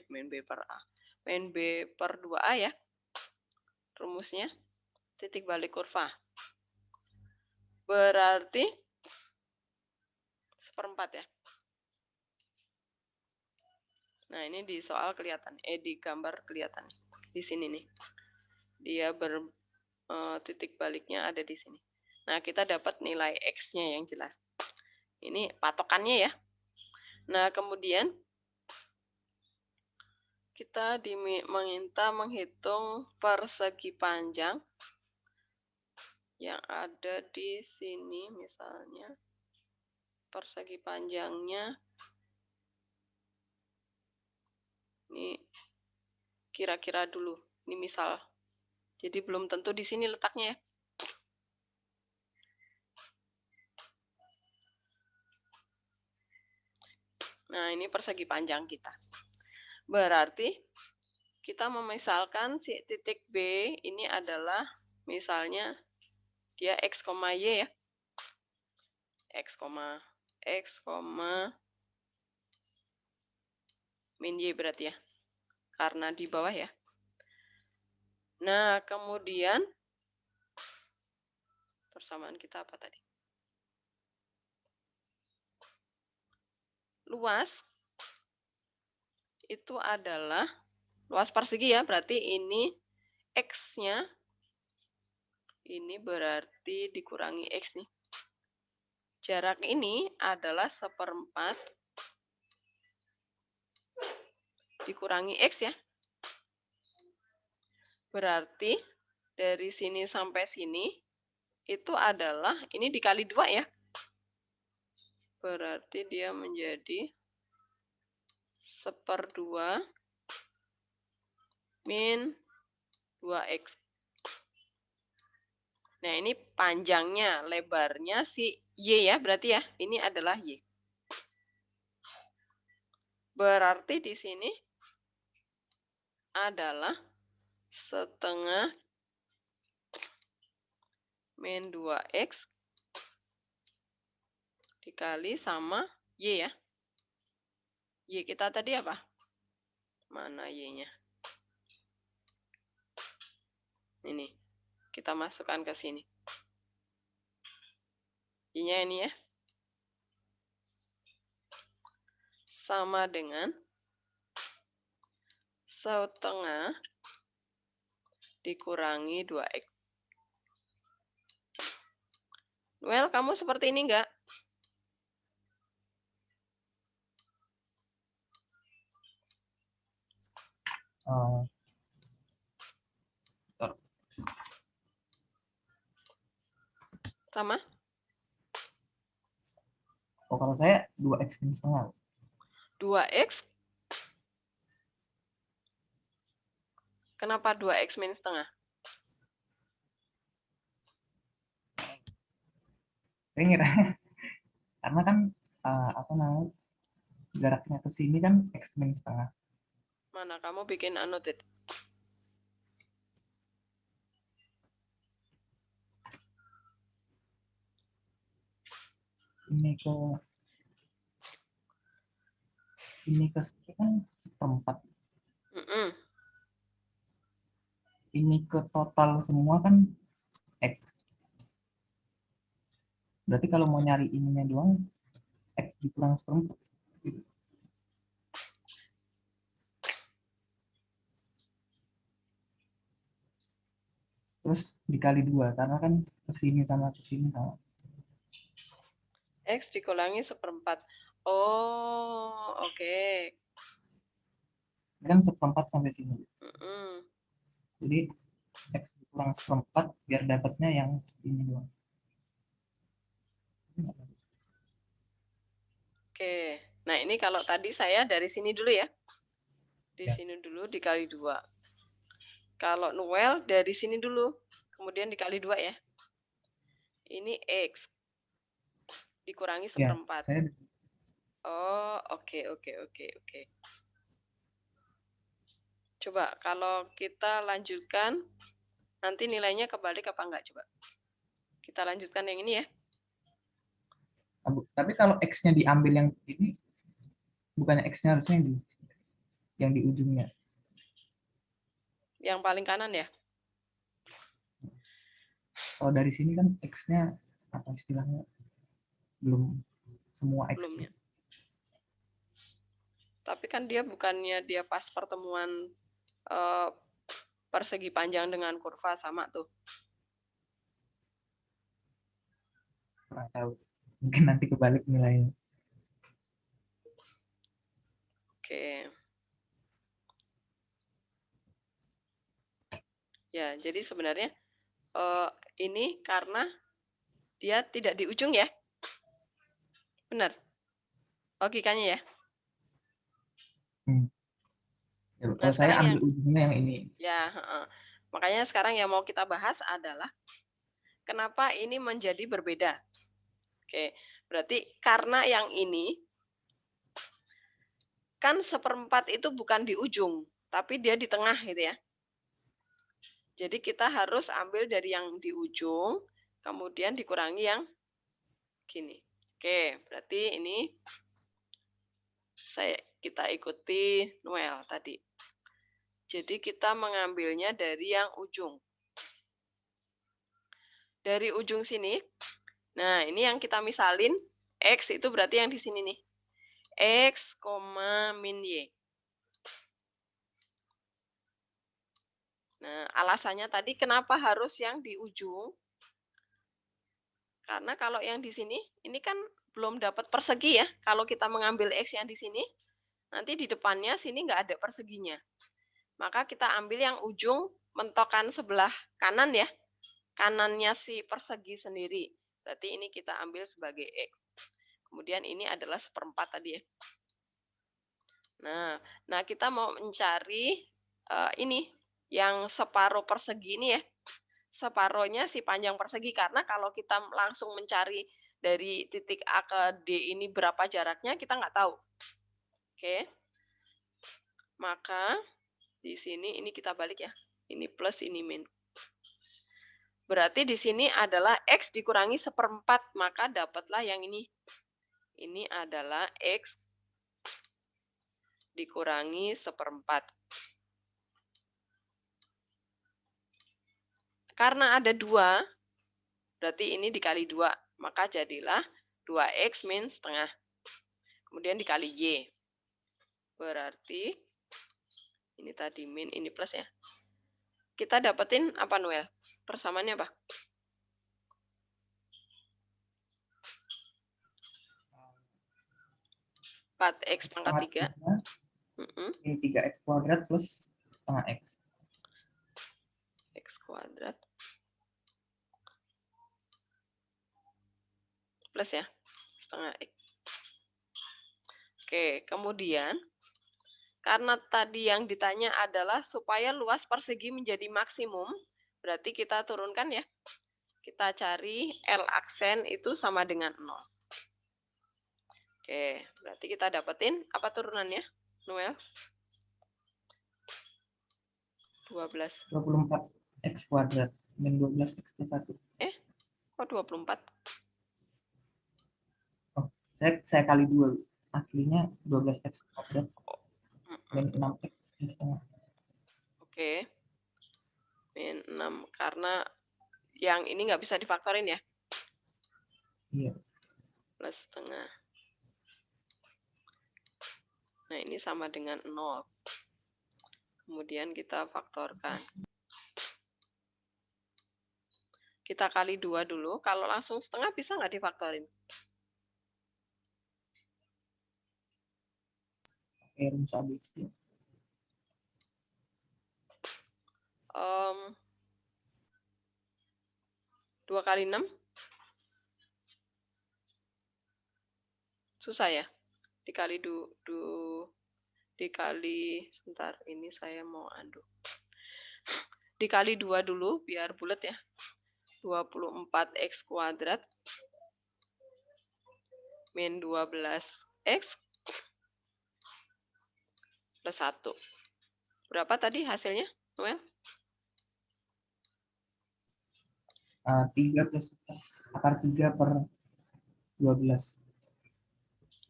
min B per A. Min B per 2A ya. Rumusnya titik balik kurva. Berarti 1/4 ya. Nah, ini di soal kelihatan. Di gambar kelihatan. Di sini nih. Dia titik baliknya ada di sini. Nah, kita dapat nilai X-nya yang jelas. Ini patokannya ya. Nah, kemudian kita diminta menghitung persegi panjang yang ada di sini misalnya. Persegi panjangnya ini kira-kira dulu. Ini misal. Jadi belum tentu di sini letaknya ya. Nah, ini persegi panjang kita. Berarti kita memisalkan si titik B ini adalah misalnya dia X, Y ya. X, min Y berarti ya. Karena di bawah ya. Nah, kemudian persamaan kita apa tadi? Luas itu adalah luas persegi ya, berarti ini X-nya, ini berarti dikurangi X nih. Jarak ini adalah 1/4 dikurangi X ya. Berarti dari sini sampai sini itu adalah, ini dikali 2 ya. Berarti dia menjadi 1/2 min 2X. Nah, ini panjangnya, lebarnya si Y ya, berarti ya. Ini adalah Y. Berarti di sini adalah 1/2 min 2X dikali sama Y ya. Y kita tadi apa? Mana Y-nya? Ini. Kita masukkan ke sini. Y-nya ini ya. Sama dengan 1/2 dikurangi 2X. Well, kamu seperti ini enggak? Sama? Oh, kalau saya 2X min setengah. 2X. Kenapa 2X min setengah? Saya ngira karena kan apa namanya, jaraknya ke sini kan X min setengah. Mana kamu bikin annotate? Ini ke sini kan 1/4. Ini ke total semua kan X. Berarti kalau mau nyari ininya doang, X dikurang 1/4. Terus dikali 2, karena kan kesini sama kesini sama. X dikurangi 1/4. Oh, oke. Ini kan 1/4 sampai sini. Jadi X dikurang 1/4 biar dapatnya yang ini doang. Oke. Nah, ini kalau tadi saya dari sini dulu ya. Di sini dulu dikali 2. Kalau Noel dari sini dulu, kemudian dikali 2 ya. Ini X dikurangi 1/4. Ya, Oh, oke. Coba kalau kita lanjutkan, nanti nilainya kebalik apa enggak coba? Kita lanjutkan yang ini ya. Tapi kalau X-nya diambil yang ini, bukannya X-nya harusnya yang di ujungnya. Yang paling kanan ya? Kalau dari sini kan X-nya apa istilahnya? Belum semua X. Belumnya. Tapi kan dia bukannya dia pas pertemuan persegi panjang dengan kurva sama tuh. Kurang tahu. Mungkin nanti kebalik nilainya. Oke. Ya, jadi sebenarnya ini karena dia tidak di ujung ya. Benar. Logikanya ya. Ya, kalau saya ambil ujungnya yang ini. Ya, makanya sekarang yang mau kita bahas adalah kenapa ini menjadi berbeda. Oke, berarti karena yang ini kan 1/4 itu bukan di ujung, tapi dia di tengah gitu ya. Jadi kita harus ambil dari yang di ujung, kemudian dikurangi yang gini. Oke, berarti ini kita ikuti Noel tadi. Jadi kita mengambilnya dari yang ujung. Dari ujung sini, nah ini yang kita misalin, X itu berarti yang di sini nih. X, min Y. Nah, alasannya tadi kenapa harus yang di ujung? Karena kalau yang di sini, ini kan belum dapat persegi ya. Kalau kita mengambil X yang di sini, nanti di depannya sini nggak ada perseginya. Maka kita ambil yang ujung mentokan sebelah kanan ya. Kanannya si persegi sendiri. Berarti ini kita ambil sebagai X. Kemudian ini adalah 1/4 tadi ya. Nah kita mau mencari ini yang separuh persegi ini ya. Separohnya si panjang persegi, karena kalau kita langsung mencari dari titik A ke D ini berapa jaraknya kita nggak tahu. Oke. Maka di sini ini kita balik ya. Ini plus, ini min. Berarti di sini adalah X dikurangi 1/4, maka dapatlah yang ini. Ini adalah X dikurangi 1/4. Karena ada 2, berarti ini dikali 2. Maka jadilah 2X min setengah. Kemudian dikali Y. Berarti ini tadi min, ini plus ya. Kita dapetin apa, Noel? Persamaannya apa? 4X pangkat 3. Ini 3X kuadrat plus setengah X. X kuadrat. Plus ya, setengah X. Oke, kemudian karena tadi yang ditanya adalah supaya luas persegi menjadi maksimum, berarti kita turunkan ya. Kita cari L aksen itu sama dengan 0. Oke, berarti kita dapetin apa turunannya, Noel? 24X kuadrat min 12X plus 1. Kok 24? Saya kali 2. Aslinya 12X kuadrat min 6X plus setengah. Oke. Min 6, karena yang ini nggak bisa difaktorin ya? Iya. Plus setengah. Nah, ini sama dengan 0. Kemudian kita faktorkan. Kita kali 2 dulu. Kalau langsung setengah bisa nggak difaktorin? Pakai rumus ABC. 2 kali 6? Susah ya? Dikali, sebentar, ini saya mau aduk. Dikali 2 dulu, biar bulat ya. 24X kuadrat min 12X plus 1. Berapa tadi hasilnya, Noel? 3 plus akar 3 per 12.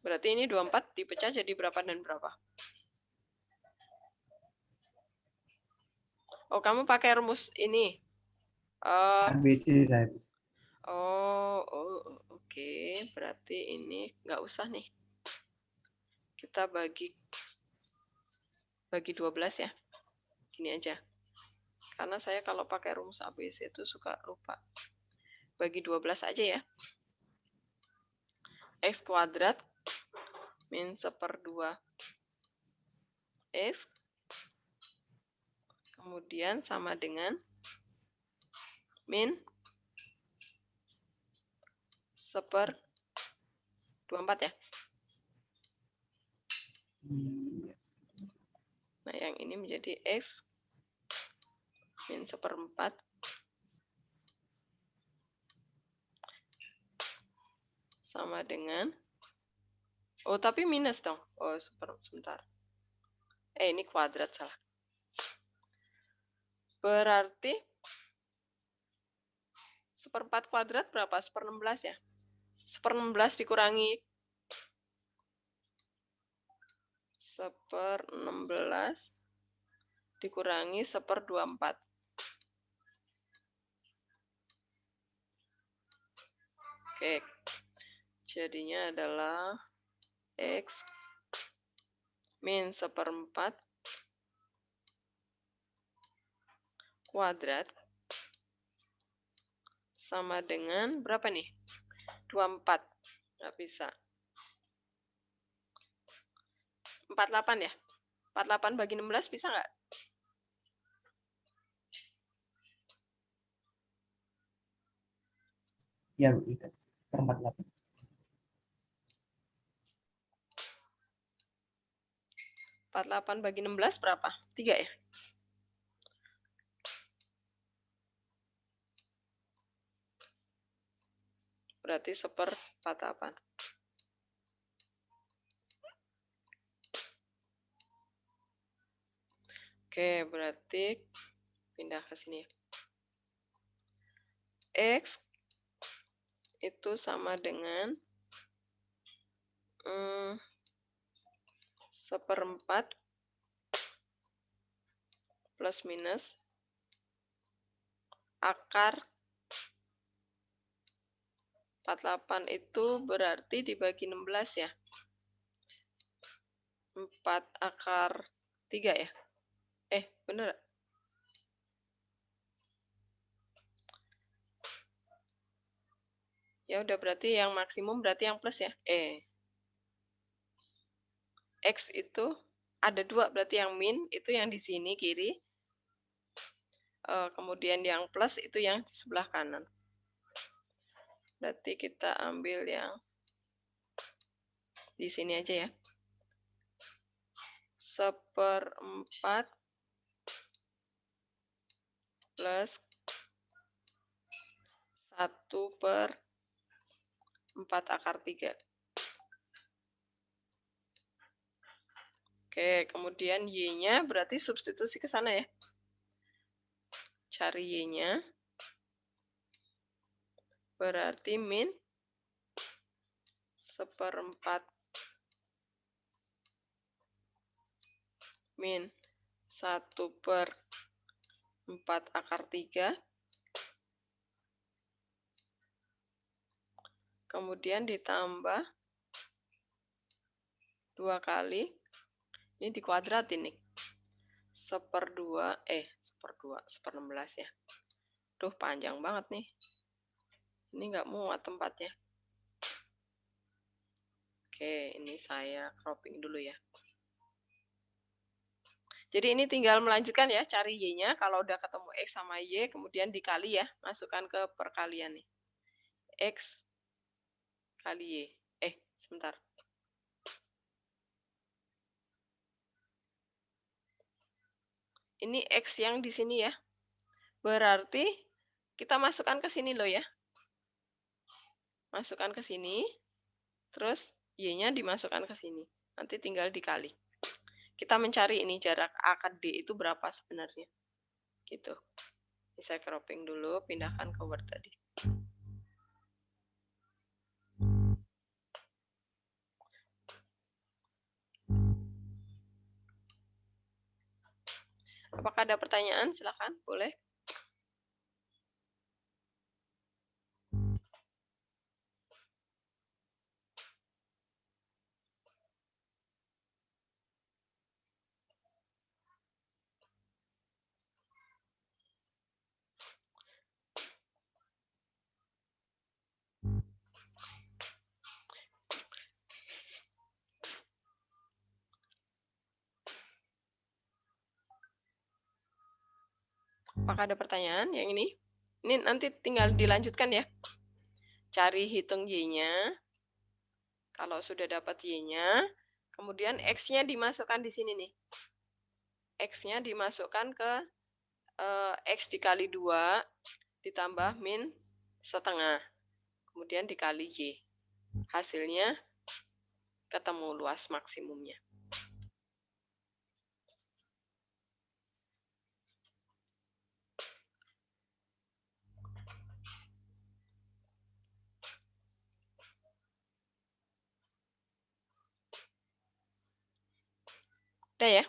Berarti ini 24 dipecah jadi berapa dan berapa? Oh, kamu pakai rumus ini. ABC saya. Oke. Berarti ini nggak usah nih. Kita bagi 12 ya. Gini aja. Karena saya kalau pakai rumus ABC itu suka lupa. Bagi 12 aja ya. X kuadrat min 1/2 X. Kemudian sama dengan min 1/24 ya. Nah, yang ini menjadi X min 1/4 sama dengan, tapi minus dong. Sebentar. Ini kuadrat salah. Berarti 1/4 kuadrat berapa? 1/16 ya? 1/16 dikurangi 1/16 dikurangi 1/24. Oke. Jadinya adalah X min 1/4 kuadrat sama dengan berapa nih? 24. Nggak bisa. 48 ya? 48 bagi 16 bisa nggak? Ya, Bu, itu. Per 48. 48 bagi 16 berapa? 3 ya? Berarti 1/48. Oke, berarti pindah ke sini. X itu sama dengan 1/4 plus minus akar 48 itu berarti dibagi 16 ya. 4 akar 3 ya? Bener. Ya udah berarti yang maksimum berarti yang plus ya. X itu ada 2 berarti yang min itu yang di sini kiri. Kemudian yang plus itu yang di sebelah kanan. Berarti kita ambil yang di sini aja ya. 1/4 plus 1/4 akar 3. Oke, kemudian Y-nya berarti substitusi ke sana ya. Cari Y-nya. Berarti min 1/4 min 1/4 akar 3. Kemudian ditambah 2 kali. Ini dikuadratin nih. 1/16 ya. Duh, panjang banget nih. Ini nggak muat tempatnya. Oke, ini saya cropping dulu ya. Jadi ini tinggal melanjutkan ya, cari Y-nya. Kalau udah ketemu X sama Y, kemudian dikali ya. Masukkan ke perkalian nih. X kali Y. Sebentar. Ini X yang di sini ya. Berarti kita masukkan ke sini loh ya. Masukkan ke sini. Terus Y-nya dimasukkan ke sini. Nanti tinggal dikali. Kita mencari ini jarak A ke D itu berapa sebenarnya. Gitu. Ini saya cropping dulu, pindahkan ke Word tadi. Apakah ada pertanyaan? Silakan, boleh. Apakah ada pertanyaan yang ini? Ini nanti tinggal dilanjutkan ya. Cari hitung Y-nya. Kalau sudah dapat Y-nya, kemudian X-nya dimasukkan di sini nih. X-nya dimasukkan ke X dikali 2 ditambah min setengah. Kemudian dikali Y. Hasilnya ketemu luas maksimumnya. Udah ya.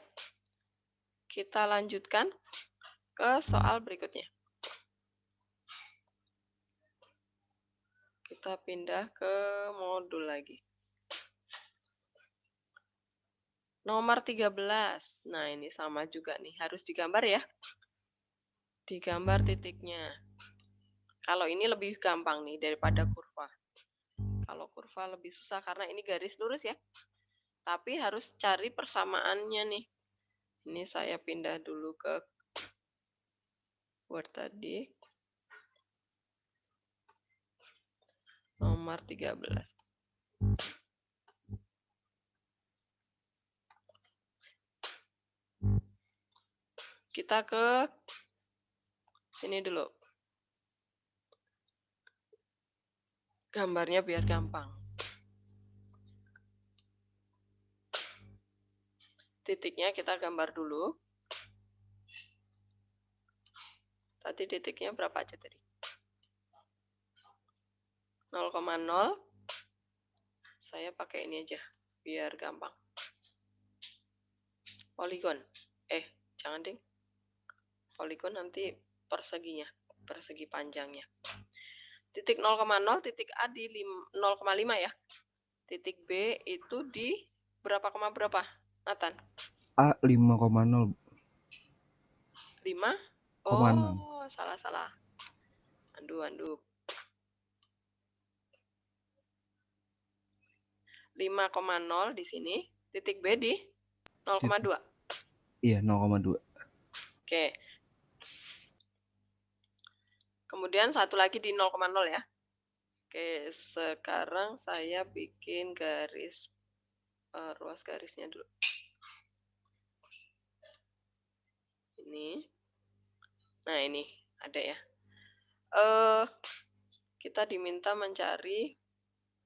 Kita lanjutkan ke soal berikutnya. Kita pindah ke modul lagi. Nomor 13. Nah, ini sama juga nih, harus digambar ya. digambar titiknya. Kalau ini lebih gampang nih daripada kurva. Kalau kurva lebih susah karena ini garis lurus ya. Tapi harus cari persamaannya nih. Ini saya pindah dulu ke Word tadi. Nomor 13. Kita ke sini dulu. Gambarnya biar gampang. Titiknya kita gambar dulu. Tadi titiknya berapa aja tadi? 0,0. Saya pakai ini aja biar gampang. Poligon. Jangan ding. Poligon nanti perseginya, persegi panjangnya. Titik 0,0, titik A di 0,5 ya. Titik B itu di berapa koma berapa, Nathan? A 5,0. 5? 0,6. Oh, salah. Andu. 5,0 di sini. Titik B di 0,2. Iya, 0,2. Oke. Kemudian satu lagi di 0,0 ya. Oke, sekarang saya bikin garis ruas garisnya dulu. Ini. Nah, ini ada ya. Kita diminta mencari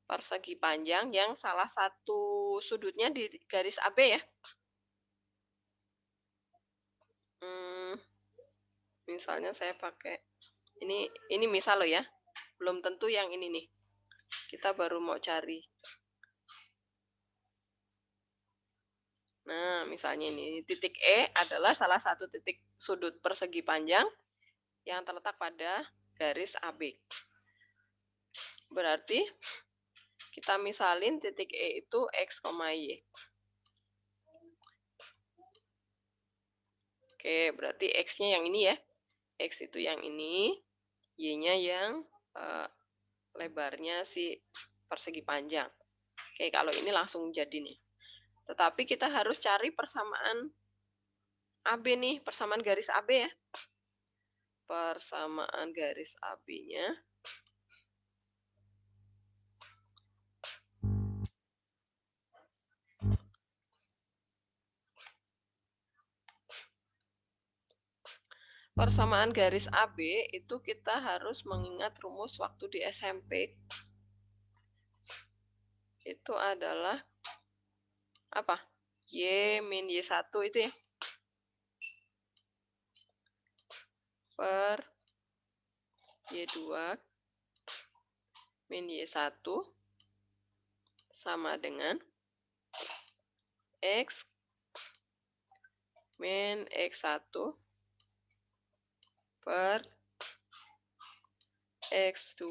persegi panjang yang salah satu sudutnya di garis AB ya. Misalnya saya pakai ini misal loh ya. Belum tentu yang ini nih. Kita baru mau cari. Nah, misalnya ini titik E adalah salah satu titik sudut persegi panjang yang terletak pada garis AB. Berarti kita misalin titik E itu X, Y. Oke, berarti X-nya yang ini ya. X itu yang ini, Y-nya yang lebarnya si persegi panjang. Oke, kalau ini langsung jadi nih. Tetapi kita harus cari persamaan AB nih, persamaan garis AB ya. Persamaan garis AB-nya. Persamaan garis AB itu kita harus mengingat rumus waktu di SMP. Itu adalah apa? Y min Y1 itu ya. Per Y2 min Y1 sama dengan X min X1 per X2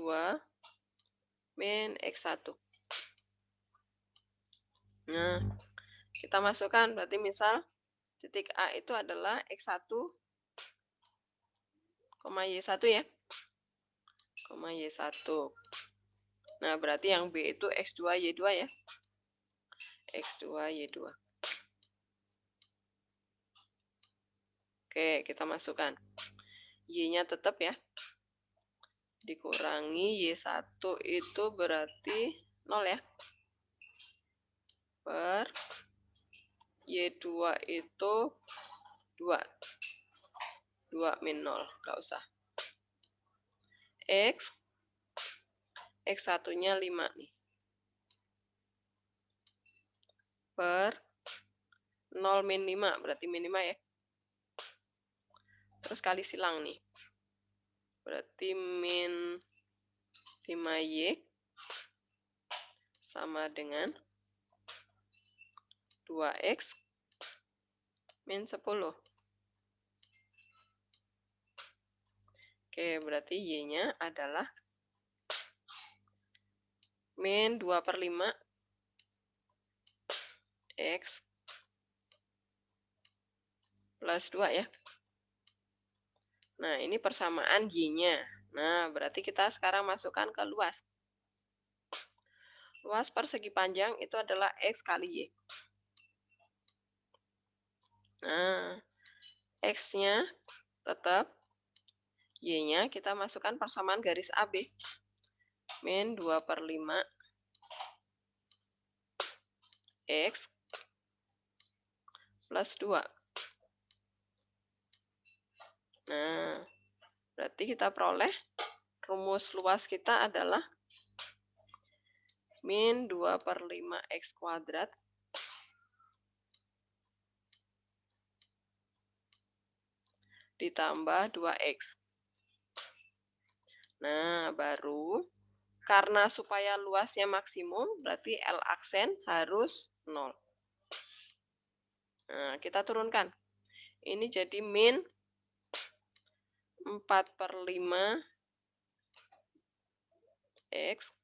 min X1. Nah, kita masukkan, berarti misal titik A itu adalah X1, Y1 ya. Y1. Nah, berarti yang B itu X2, Y2 ya. X2, Y2. Oke, kita masukkan. Y-nya tetap ya. Dikurangi Y1 itu berarti 0 ya. Per Y2 itu 2. 2 min 0, nggak usah. X1-nya 5 nih. Per 0 min 5, berarti min 5 ya. Terus kali silang nih. Berarti min 5Y sama dengan 2X min 10. Oke, berarti Y-nya adalah min 2/5 X plus 2 ya. Nah, ini persamaan Y-nya. Nah, berarti kita sekarang masukkan ke luas. Luas persegi panjang itu adalah X kali Y. Nah, X-nya tetap, Y-nya kita masukkan persamaan garis AB. Min 2/5 X plus 2. Nah, berarti kita peroleh rumus luas kita adalah min 2/5 X kuadrat ditambah 2X. Nah, baru karena supaya luasnya maksimum, berarti L aksen harus 0. Nah, kita turunkan. Ini jadi min 4/5 X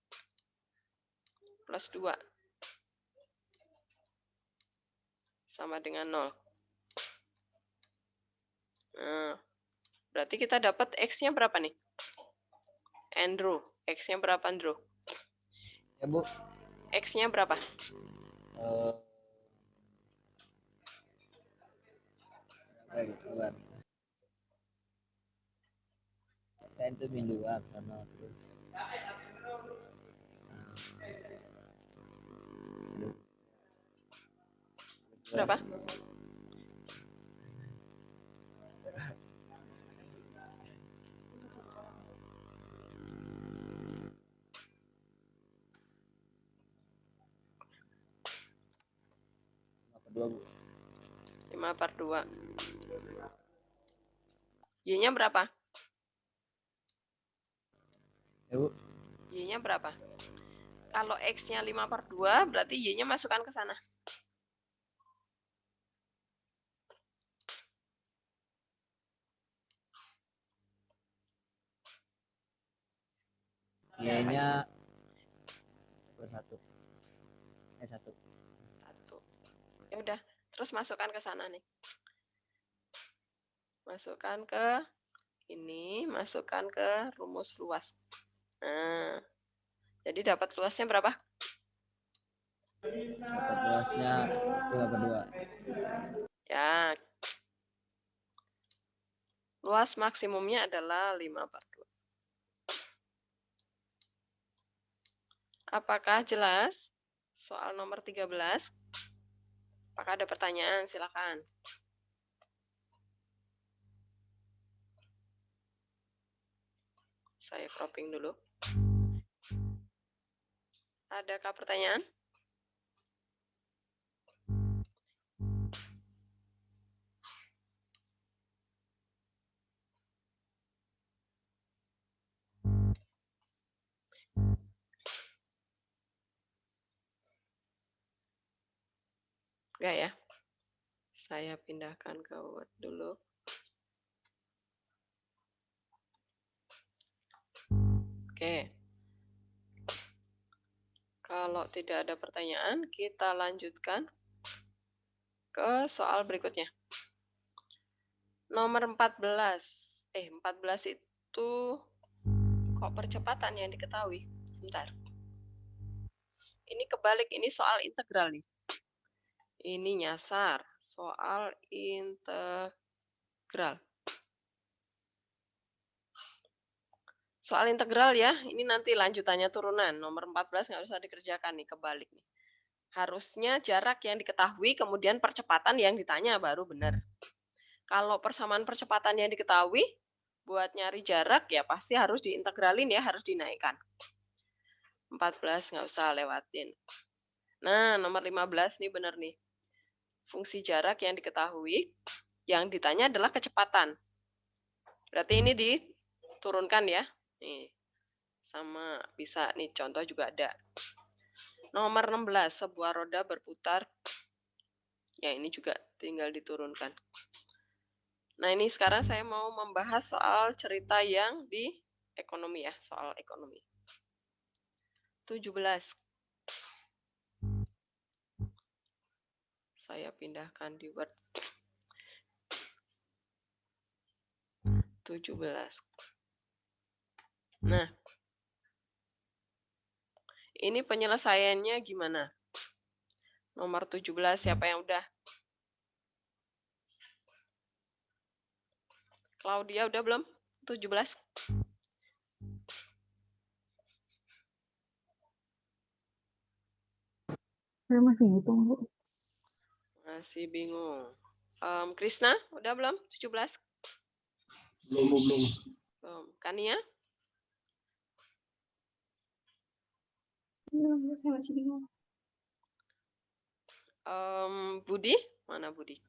plus 2 sama dengan 0. Nah, berarti kita dapat X-nya berapa nih? Andrew, X-nya berapa, Andrew? Ya, Bu. X-nya berapa? Bukan. Kan itu min 2 sama terus. Berapa? Dua, Bu. 5/2. Y-nya berapa? Ya, Bu. Y-nya berapa? Kalau X-nya 5/2, berarti Y-nya masukkan ke sana. Y-nya plus 1. 1. 1. Ya udah, terus masukkan ke sana nih. Masukkan ke ini, masukkan ke rumus luas. Nah, jadi dapat luasnya berapa? Dapat luasnya 5/2. Ya. Luas maksimumnya adalah 5/2. Apakah jelas? Soal nomor 13. Apakah ada pertanyaan? Silakan. Saya cropping dulu. Adakah pertanyaan? Enggak ya? Saya pindahkan ke Word dulu. Oke. Kalau tidak ada pertanyaan, kita lanjutkan ke soal berikutnya. Nomor 14. 14 itu kok percepatan yang diketahui? Sebentar. Ini kebalik, ini soal integral nih. Ini nyasar, soal integral. Soal integral ya, ini nanti lanjutannya turunan. Nomor 14 nggak usah dikerjakan nih, kebalik nih. Harusnya jarak yang diketahui, kemudian percepatan yang ditanya baru benar. Kalau persamaan percepatan yang diketahui, buat nyari jarak ya pasti harus diintegralin ya, harus dinaikkan. 14 nggak usah lewatin. Nah, nomor 15 nih benar nih. Fungsi jarak yang diketahui, yang ditanya adalah kecepatan. Berarti ini diturunkan ya. Nih, sama bisa nih contoh juga ada. Nomor 16, sebuah roda berputar. Ya, ini juga tinggal diturunkan. Nah, ini sekarang saya mau membahas soal cerita yang di ekonomi ya, soal ekonomi. 17. Saya pindahkan di Word. 17. 17. Nah, ini penyelesaiannya gimana? Nomor 17, siapa yang udah? Claudia udah belum? 17. Saya masih hitung, Bu. Masih bingung. Krisna, udah belum? 17? Belum. Belum. Kania? Belum, saya masih bingung. Budi? Mana Budi?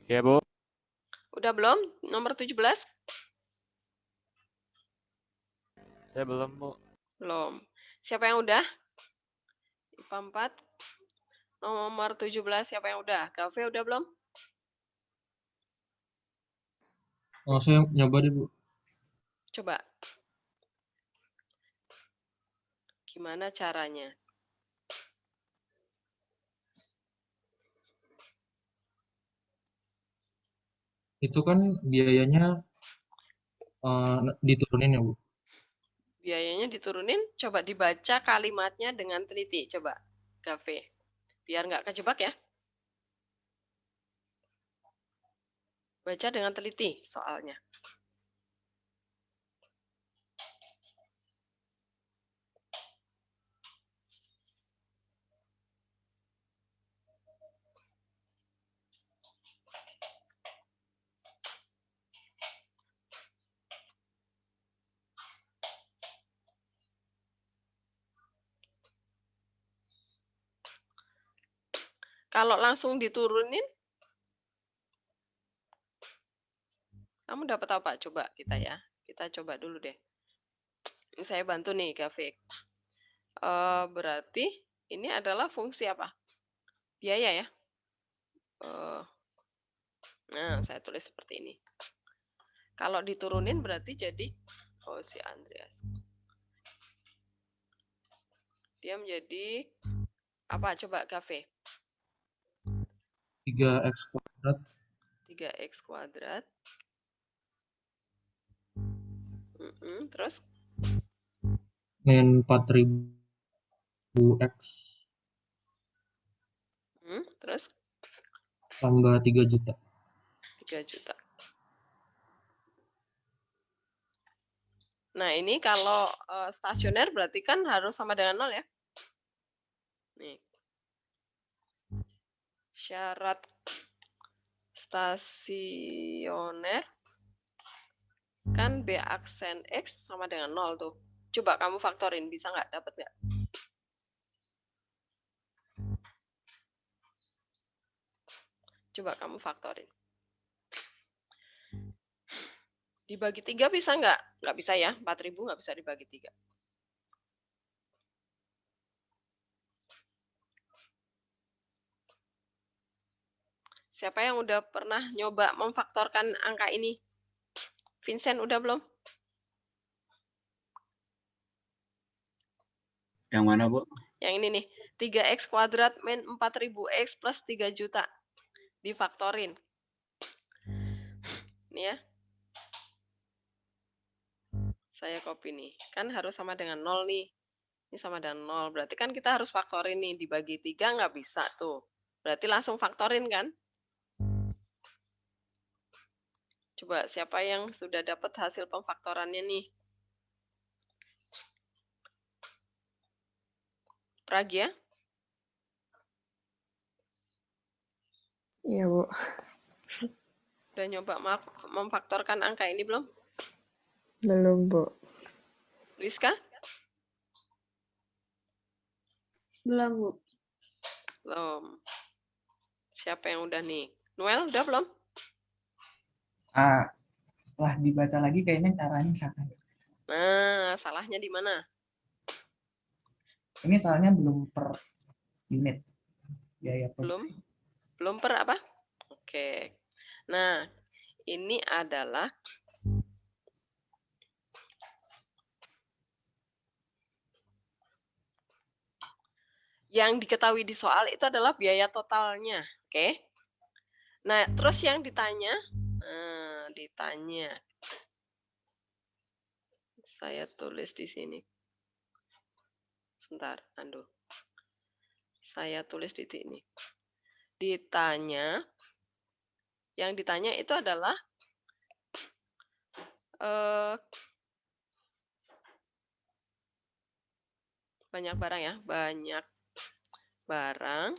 Ya, Bu. Udah belum? Nomor 17? Saya belum, Bu. Belum. Siapa yang udah? IPA 4. Nomor 17, siapa yang udah? Kafe udah belum? Oh, saya nyoba deh, Bu. Coba. Gimana caranya? Itu kan biayanya diturunin ya, Bu? Biayanya diturunin, coba dibaca kalimatnya dengan teliti. Coba, Kafe. Biar nggak kejebak ya. Baca dengan teliti soalnya. Kalau langsung diturunin, kamu dapat apa? Coba kita ya. Kita coba dulu deh. Ini saya bantu nih, Gavik. Berarti ini adalah fungsi apa? Biaya ya. Nah, saya tulis seperti ini. Kalau diturunin berarti jadi, si Andreas. Dia menjadi apa? Coba, Gavik. 3x kuadrat 3x kuadrat. Terus? min 4000x Terus? tambah 3 juta. 3 juta. Nah, ini kalau stasioner berarti kan harus sama dengan 0 ya. Nih. Syarat stasioner kan B aksen X sama dengan 0 tuh. Coba kamu faktorin, bisa nggak? Dapat nggak? Coba kamu faktorin. Dibagi 3 bisa nggak? Nggak bisa ya, 4.000 nggak bisa dibagi 3. Siapa yang udah pernah nyoba memfaktorkan angka ini? Vincent udah belum? Yang mana, Bu? Yang ini nih, 3x kuadrat min 4000x plus 3 juta. Difaktorin. Nih ya. Saya copy nih. Kan harus sama dengan 0 nih. Ini sama dengan 0. Berarti kan kita harus faktorin nih. Dibagi 3 nggak bisa tuh. Berarti langsung faktorin kan? Coba siapa yang sudah dapat hasil pemfaktorannya nih? Pragia? Iya, Bu. Udah nyoba memfaktorkan angka ini belum? Belum, Bu. Rizka? Belum, Bu. Belum. Siapa yang udah nih? Noel udah belum? Setelah dibaca lagi kayaknya caranya salah. Nah, salahnya di mana? Ini soalnya belum per unit biaya produksi. Belum per apa? Oke. Nah, ini adalah yang diketahui di soal itu adalah biaya totalnya. Oke. Nah, terus yang ditanya, saya tulis di sini. Sebentar, saya tulis di sini. Yang ditanya itu adalah banyak barang ya, banyak barang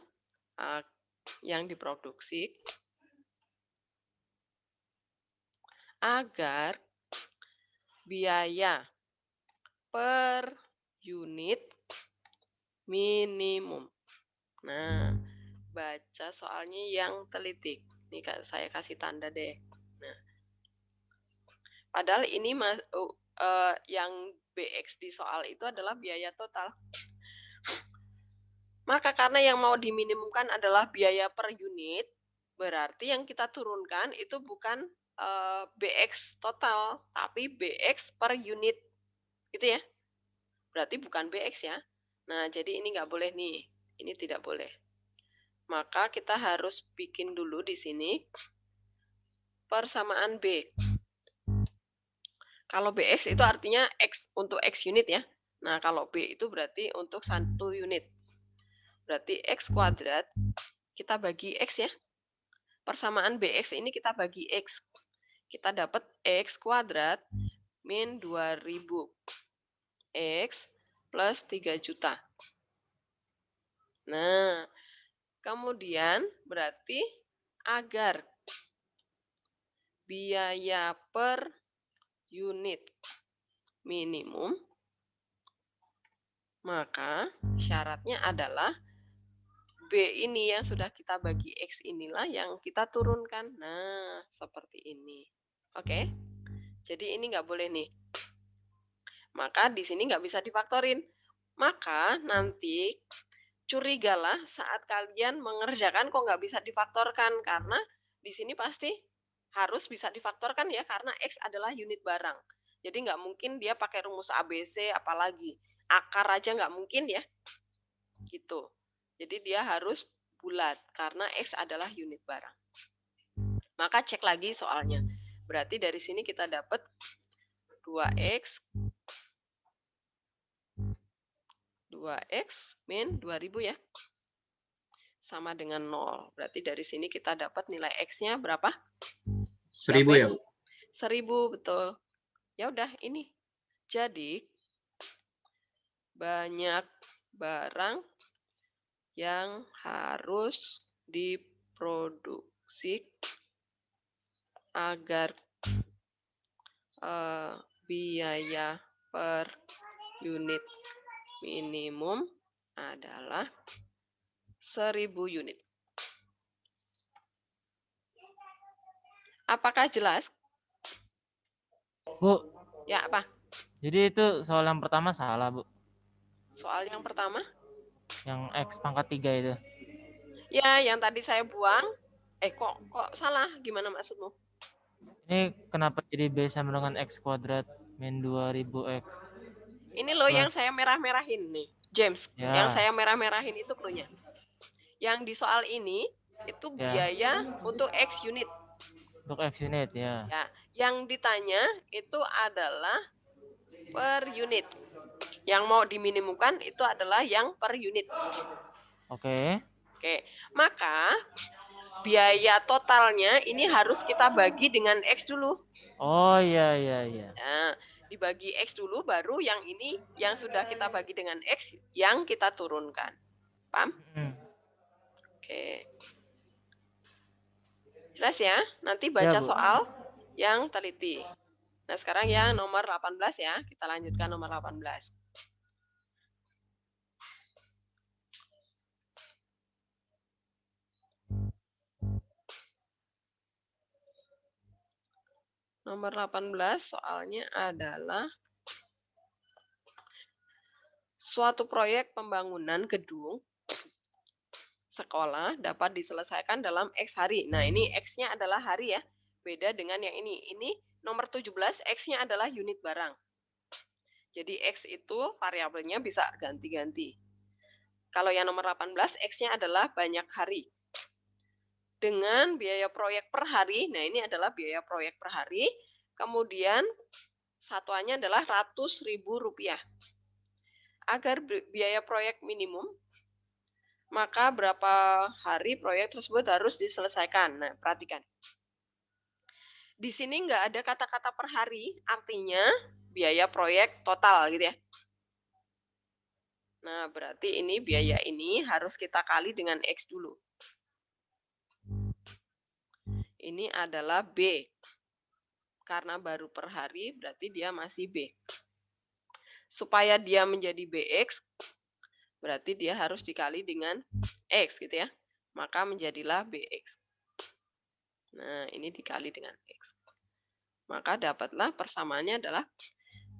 yang diproduksi agar biaya per unit minimum. Nah, baca soalnya yang teliti. Ini saya kasih tanda deh. Nah, padahal ini yang BX di soal itu adalah biaya total. Maka karena yang mau diminimumkan adalah biaya per unit, berarti yang kita turunkan itu bukan BX total, tapi BX per unit. Gitu ya. Berarti bukan BX ya. Nah, jadi ini nggak boleh nih. Ini tidak boleh. Maka kita harus bikin dulu di sini persamaan B. Kalau BX itu artinya X untuk X unit ya. Nah, kalau B itu berarti untuk 1 unit. Berarti X kuadrat kita bagi X ya. Persamaan BX ini kita bagi X. Kita dapat X kuadrat min 2000. X plus 3 juta. Nah, kemudian berarti agar biaya per unit minimum, maka syaratnya adalah B ini yang sudah kita bagi X inilah yang kita turunkan. Nah, seperti ini. Oke? Jadi ini nggak boleh nih. Maka di sini nggak bisa difaktorin. Maka nanti curigalah saat kalian mengerjakan kok nggak bisa difaktorkan. Karena di sini pasti harus bisa difaktorkan ya, karena X adalah unit barang. Jadi nggak mungkin dia pakai rumus ABC apalagi. Akar aja nggak mungkin ya. Gitu. Jadi dia harus bulat karena X adalah unit barang. Maka cek lagi soalnya. Berarti dari sini kita dapat 2X min 2000 ya. Sama dengan 0. Berarti dari sini kita dapat nilai X-nya berapa? 1000 ya, Bu? 1000, betul. Ya udah, ini. Jadi banyak barang yang harus diproduksi agar biaya per unit minimum adalah 1000 unit. Apakah jelas? Bu. Ya, apa? Jadi itu soal yang pertama salah, Bu. Soal yang pertama? Yang X pangkat 3 itu. Ya, yang tadi saya buang. Kok salah? Gimana maksudmu? Ini kenapa jadi B sama dengan X kuadrat min 2000X? Ini loh yang saya merah-merahin nih, James. Ya. Yang saya merah-merahin itu cluenya. Yang di soal ini itu biaya untuk X unit. Untuk X unit ya. Ya, yang ditanya itu adalah per unit. Yang mau diminimumkan itu adalah yang per unit. Oke. Maka biaya totalnya ini harus kita bagi dengan X dulu. Oh iya. Nah, dibagi X dulu, baru yang ini yang sudah kita bagi dengan X yang kita turunkan. Paham? Oke. Jelas ya? Nanti baca soal yang teliti. Nah, sekarang yang nomor 18 ya. Kita lanjutkan nomor 18. Nomor 18 soalnya adalah suatu proyek pembangunan gedung sekolah dapat diselesaikan dalam X hari. Nah, ini X-nya adalah hari ya. Beda dengan yang ini. Ini nomor 17, X-nya adalah unit barang. Jadi X itu variabelnya bisa ganti-ganti. Kalau yang nomor 18, X-nya adalah banyak hari. dengan biaya proyek per hari. Nah, ini adalah biaya proyek per hari. Kemudian satuannya adalah Rp100.000. Agar biaya proyek minimum, maka berapa hari proyek tersebut harus diselesaikan. Nah, perhatikan. Di sini nggak ada kata-kata per hari, artinya biaya proyek total gitu ya. Nah, berarti ini biaya ini harus kita kali dengan X dulu. Ini adalah B. Karena baru per hari, berarti dia masih B. Supaya dia menjadi BX, berarti dia harus dikali dengan X gitu ya. Maka menjadilah BX. Nah, ini dikali dengan X. Maka dapatlah persamaannya adalah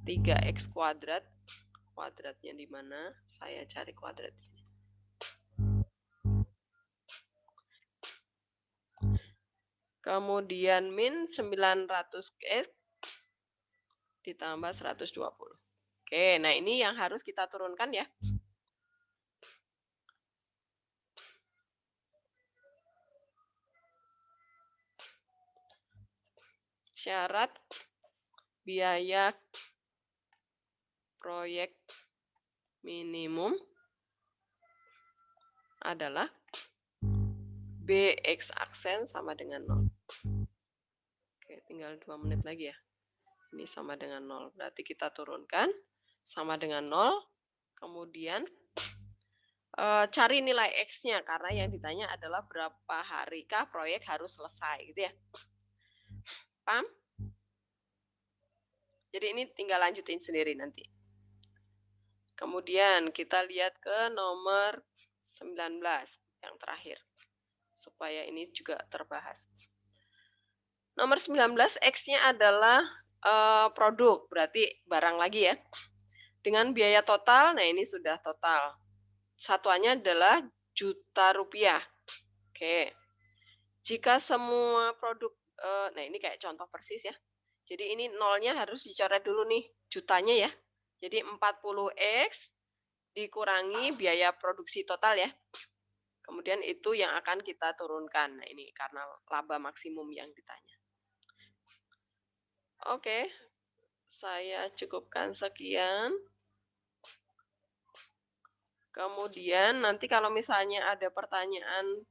3X kuadrat. Kuadratnya di mana? Saya cari kuadrat di sini. Kemudian min 900X ditambah 120. Oke, nah ini yang harus kita turunkan ya. Syarat biaya proyek minimum adalah BX aksen sama dengan 0. Oke, tinggal 2 menit lagi ya. Ini sama dengan 0. Berarti kita turunkan sama dengan 0. Kemudian cari nilai X-nya karena yang ditanya adalah berapa harikah proyek harus selesai gitu ya. Paham? Jadi ini tinggal lanjutin sendiri nanti. Kemudian kita lihat ke nomor 19 yang terakhir. Supaya ini juga terbahas. Nomor 19 X-nya adalah produk, berarti barang lagi ya. Dengan biaya total, nah ini sudah total. Satuannya adalah juta rupiah. Oke. Jika semua produk, nah ini kayak contoh persis ya. Jadi ini nolnya harus dicoret dulu nih, jutanya ya. Jadi 40X dikurangi biaya produksi total ya. Kemudian itu yang akan kita turunkan. Nah ini karena laba maksimum yang ditanya. Oke, saya cukupkan sekian. Kemudian nanti kalau misalnya ada pertanyaan